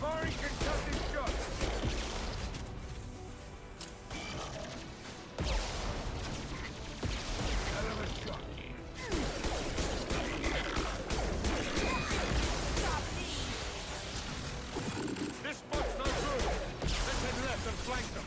Firing concussive shot. This spot's no good. Let's head left and flank them.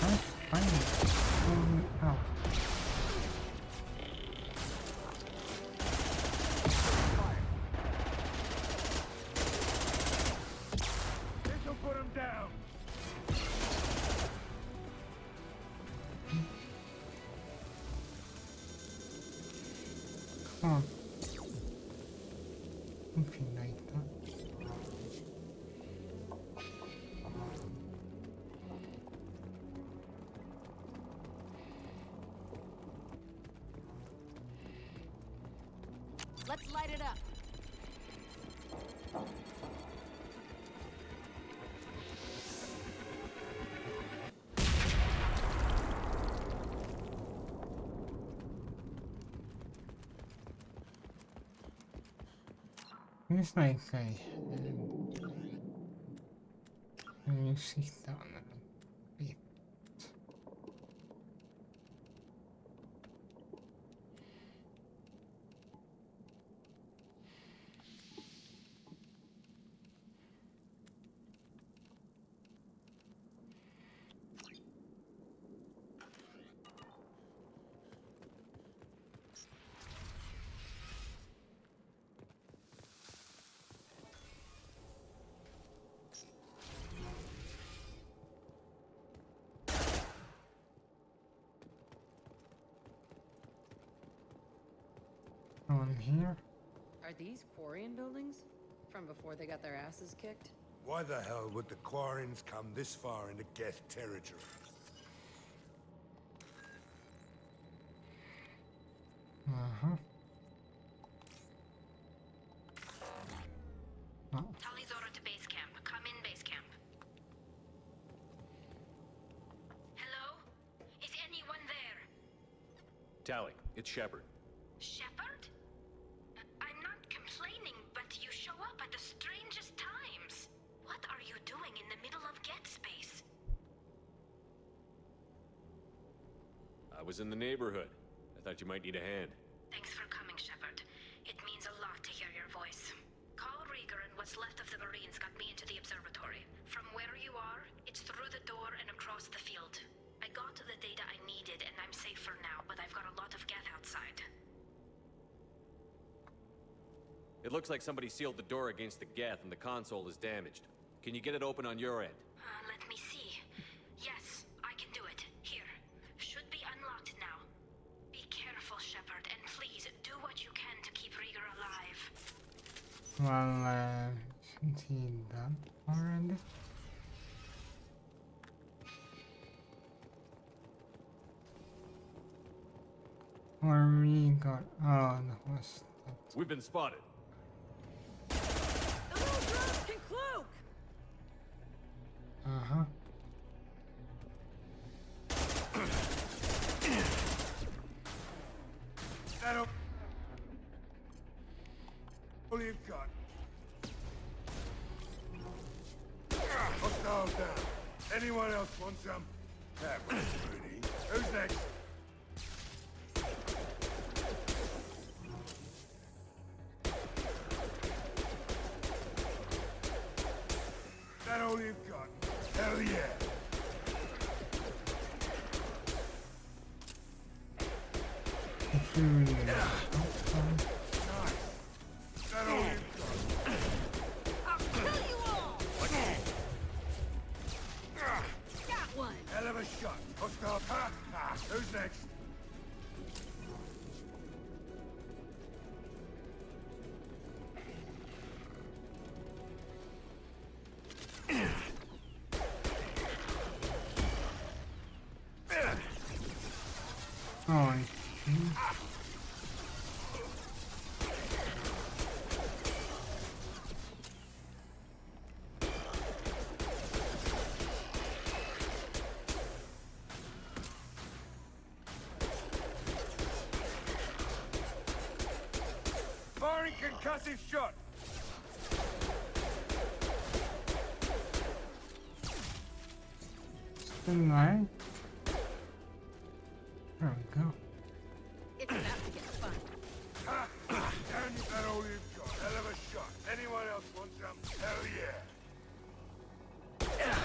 that's funny. Oh. This'll put him down. Huh. Something like that. Let's light it up. It's like you sit down a bit. On here? Are these Quarian buildings? From before they got their asses kicked? Why the hell would the Quarians come this far into Geth territory? Uh-huh. Oh. Tali's order to base camp. Come in, base camp. Tally, it's Shepard. Shepard? I'm not complaining, but you show up at the strangest times. What are you doing in the middle of Get Space? I was in the neighborhood. I thought you might need a hand. Thanks for coming, Shepard. It means a lot to hear your voice. Carl Rieger and what's left of the Marines got me into the observatory. From where you are, it's through the door and across the field. I got the data I needed and I'm safe for now, but I've got a lot of Geth outside. It looks like somebody sealed the door against the Geth and the console is damaged. Can you get it open on your end? Let me see. Yes, I can do it. Here. Should be unlocked now. Be careful, Shepard, and please do what you can to keep Rieger alive. Well, isn't he done already? Or we got... Oh, that was... We've been spotted. The little drones can cloak! Uh-huh. Stand up. All you've got. Hostile down. Anyone else want some? That was pretty. Who's next? That all you've got? Hell yeah. If you really want Nice. That all you've got? I'll kill you all! Got one! Hell of a shot. Hostile. Ha ha. Who's next? Oh, I see. Firing concussive shot. Still right? There we go. It's about to get fun. Ha! Down you got all you've got. Hell of a shot. Anyone else want some? Hell yeah. Yeah!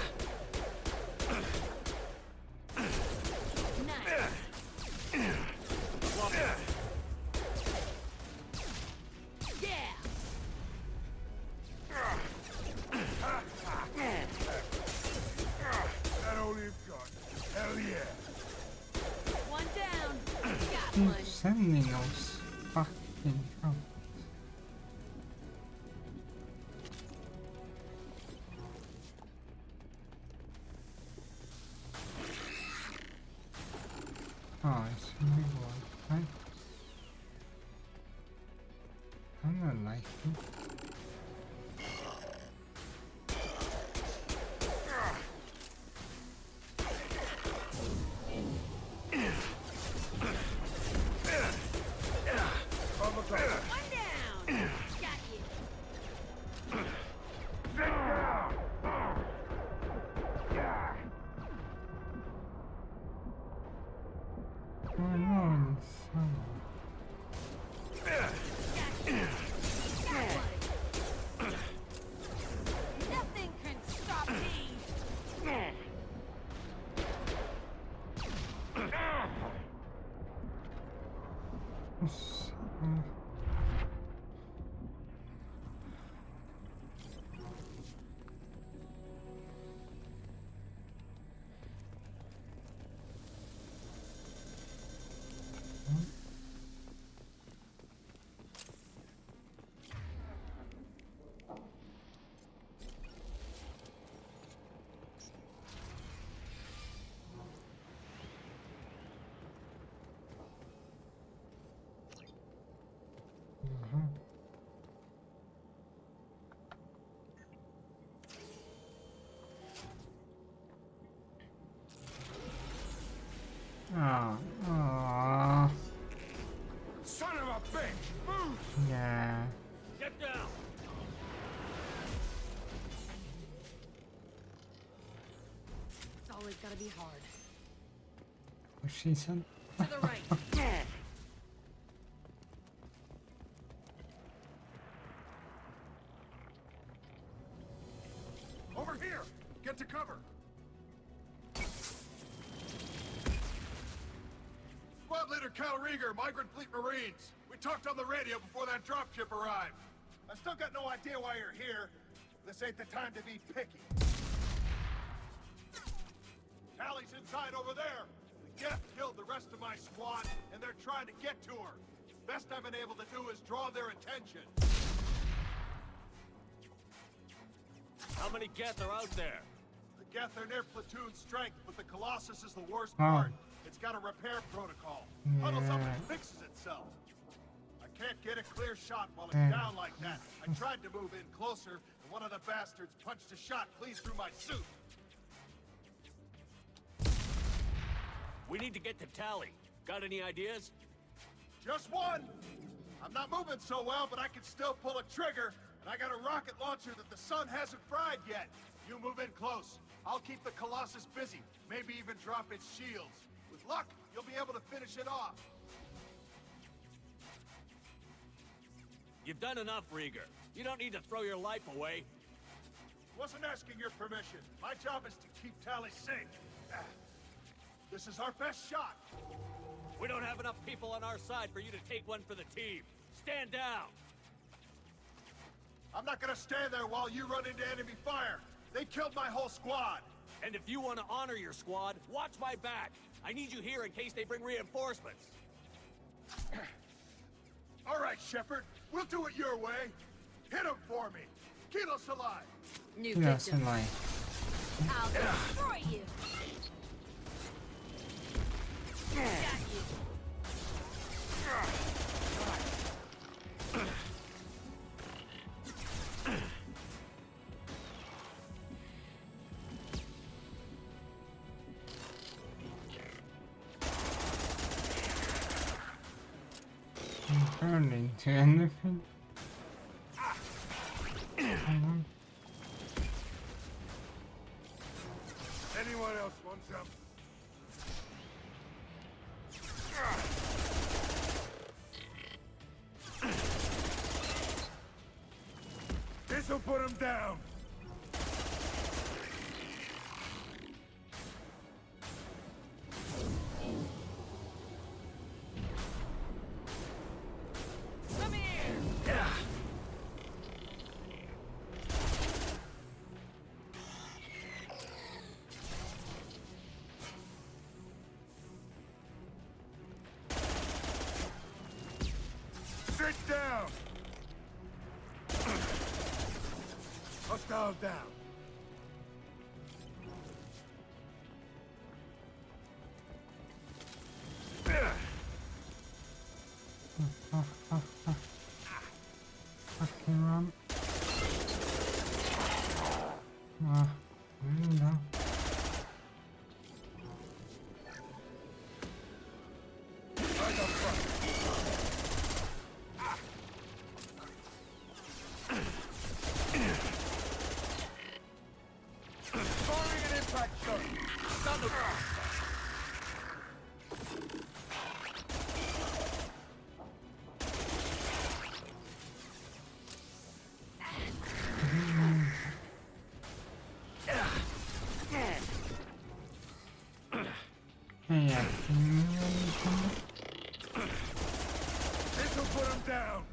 That all you've got? Hell yeah. One down. Got Keep one. sending those fucking drones. Oh, it's a big one, right? I'm not liking. One down. Got you. Sit down. Oh no, it's Got you. Got one. gotta be hard. What she said? To the right. Over here! Get to cover! Squad leader Cal Rieger, Migrant Fleet Marines. We talked on the radio before that dropship arrived. I still got no idea why you're here. This ain't the time to be picky. Tally's inside over there. The Geth killed the rest of my squad, and they're trying to get to her. Best I've been able to do is draw their attention. How many Geth are out there? The Geth are near platoon strength, but the Colossus is the worst Oh. part. It's got a repair protocol. Huddles up and fixes itself. I can't get a clear shot while it's down like that. I tried to move in closer, and one of the bastards punched a shot clean through my suit. We need to get to Tally. Got any ideas? Just one! I'm not moving so well, but I can still pull a trigger, and I got a rocket launcher that the sun hasn't fried yet. You move in close. I'll keep the Colossus busy, maybe even drop its shields. With luck, you'll be able to finish it off. You've done enough, Rieger. You don't need to throw your life away. Wasn't asking your permission. My job is to keep Tally safe. This is our best shot. We don't have enough people on our side for you to take one for the team. Stand down! I'm not gonna stand there while you run into enemy fire. They killed my whole squad. And if you want to honor your squad, watch my back. I need you here in case they bring reinforcements. All right, Shepard. We'll do it your way. Hit him for me. Kilos alive. New Yes, victim. and like. I'll destroy you. Got you. Turned into anything. Anyone else want some? This'll put him down. Come here. Sit down. Hostile down. Fucking run. No. Firing an impact shot. Thunder. Yeah. This'll put him down.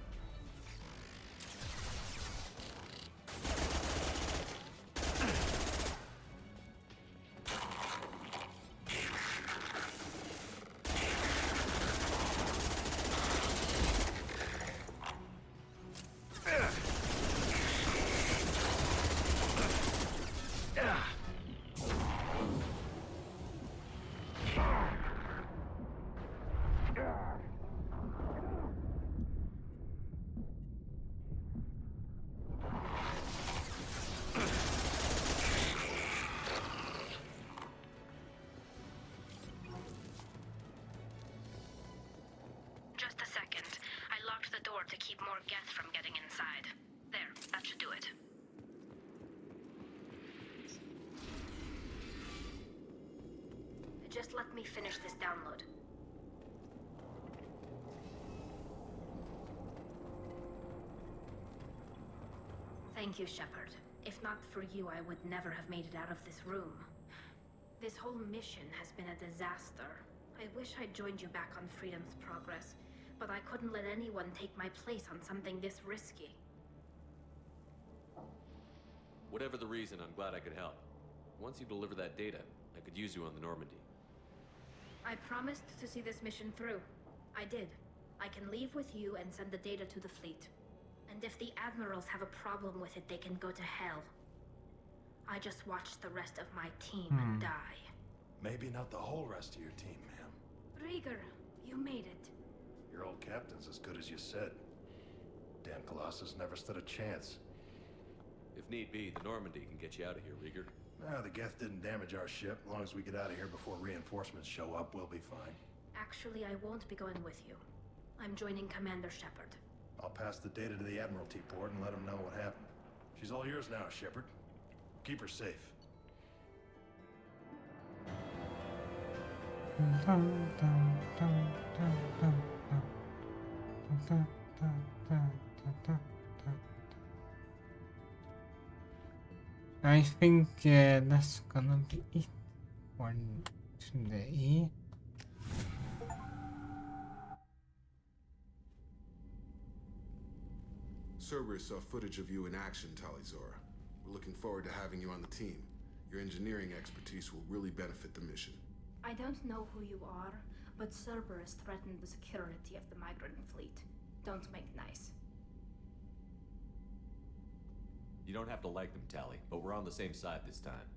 Just a second. I locked the door to keep more Geth from getting inside. There, that should do it. let me finish this download. Thank you, Shepard. If not for you, I would never have made it out of this room. This whole mission has been a disaster. I wish I'd joined you back on Freedom's Progress, but I couldn't let anyone take my place on something this risky. Whatever the reason, I'm glad I could help. Once you deliver that data, I could use you on the Normandy. I promised to see this mission through. I did. I can leave with you and send the data to the fleet. And if the admirals have a problem with it, they can go to hell. I just watched the rest of my team die. Maybe not the whole rest of your team, ma'am. Rieger, you made it. Your old captain's as good as you said. Damn Colossus never stood a chance. If need be, the Normandy can get you out of here, Rieger. The Geth didn't damage our ship. As long as we get out of here before reinforcements show up, we'll be fine. Actually, I won't be going with you. I'm joining Commander Shepard. I'll pass the data to the Admiralty port and let them know what happened. She's all yours now, Shepard. Keep her safe. I think that's gonna be it for today. Cerberus saw footage of you in action, Tali'Zorah. We're looking forward to having you on the team. Your engineering expertise will really benefit the mission. I don't know who you are, but Cerberus threatened the security of the migrant fleet. Don't make nice. You don't have to like them, Tali, but we're on the same side this time.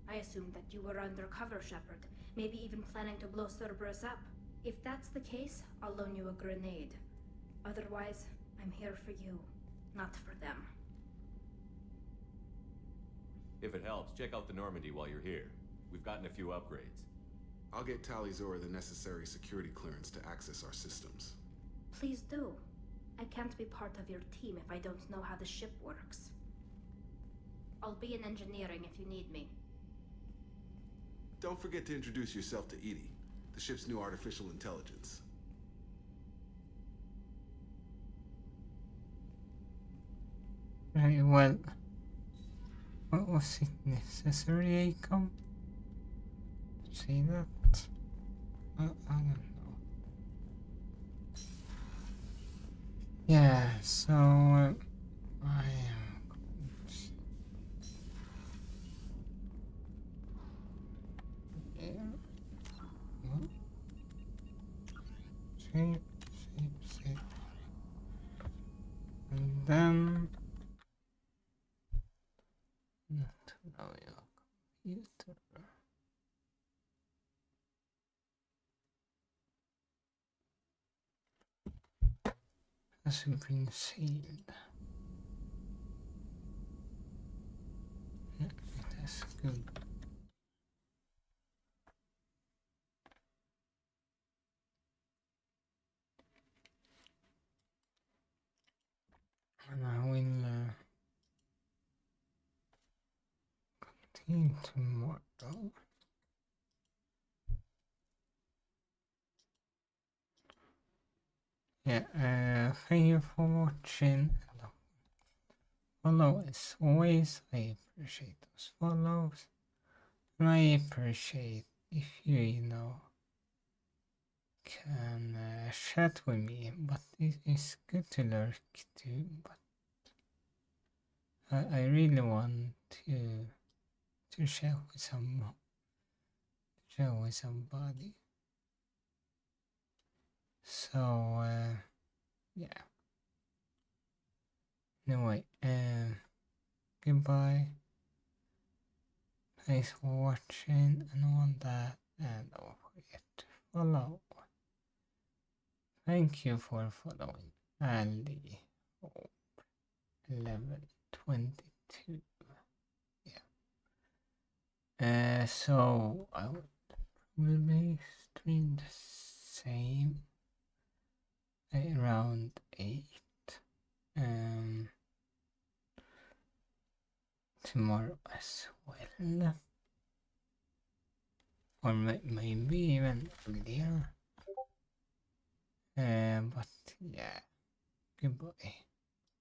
I assumed that you were undercover, Shepard. Maybe even planning to blow Cerberus up. If that's the case, I'll loan you a grenade. Otherwise, I'm here for you, not for them. If it helps, check out the Normandy while you're here. We've gotten a few upgrades. I'll get Tali'Zorah the necessary security clearance to access our systems. Please do. I can't be part of your team if I don't know how the ship works. I'll be in engineering if you need me. Don't forget to introduce yourself to EDI, the ship's new artificial intelligence. Right, well, what was it necessary, Acom? See that? I don't know. Yeah, so I am save, and then now your computer. Has been sealed. That's good. And I will continue tomorrow. Yeah, thank you for watching. Follow as always. I appreciate those follows. And I appreciate if you know, can chat with me, but it is good to lurk too, but I really want to share with somebody. So yeah. Anyway, goodbye. Thanks for watching and all that, and don't forget to follow. Thank you for following Ali Hope 1122. Yeah. So I would probably stream the same around 8 tomorrow as well. or maybe even earlier. But yeah, goodbye.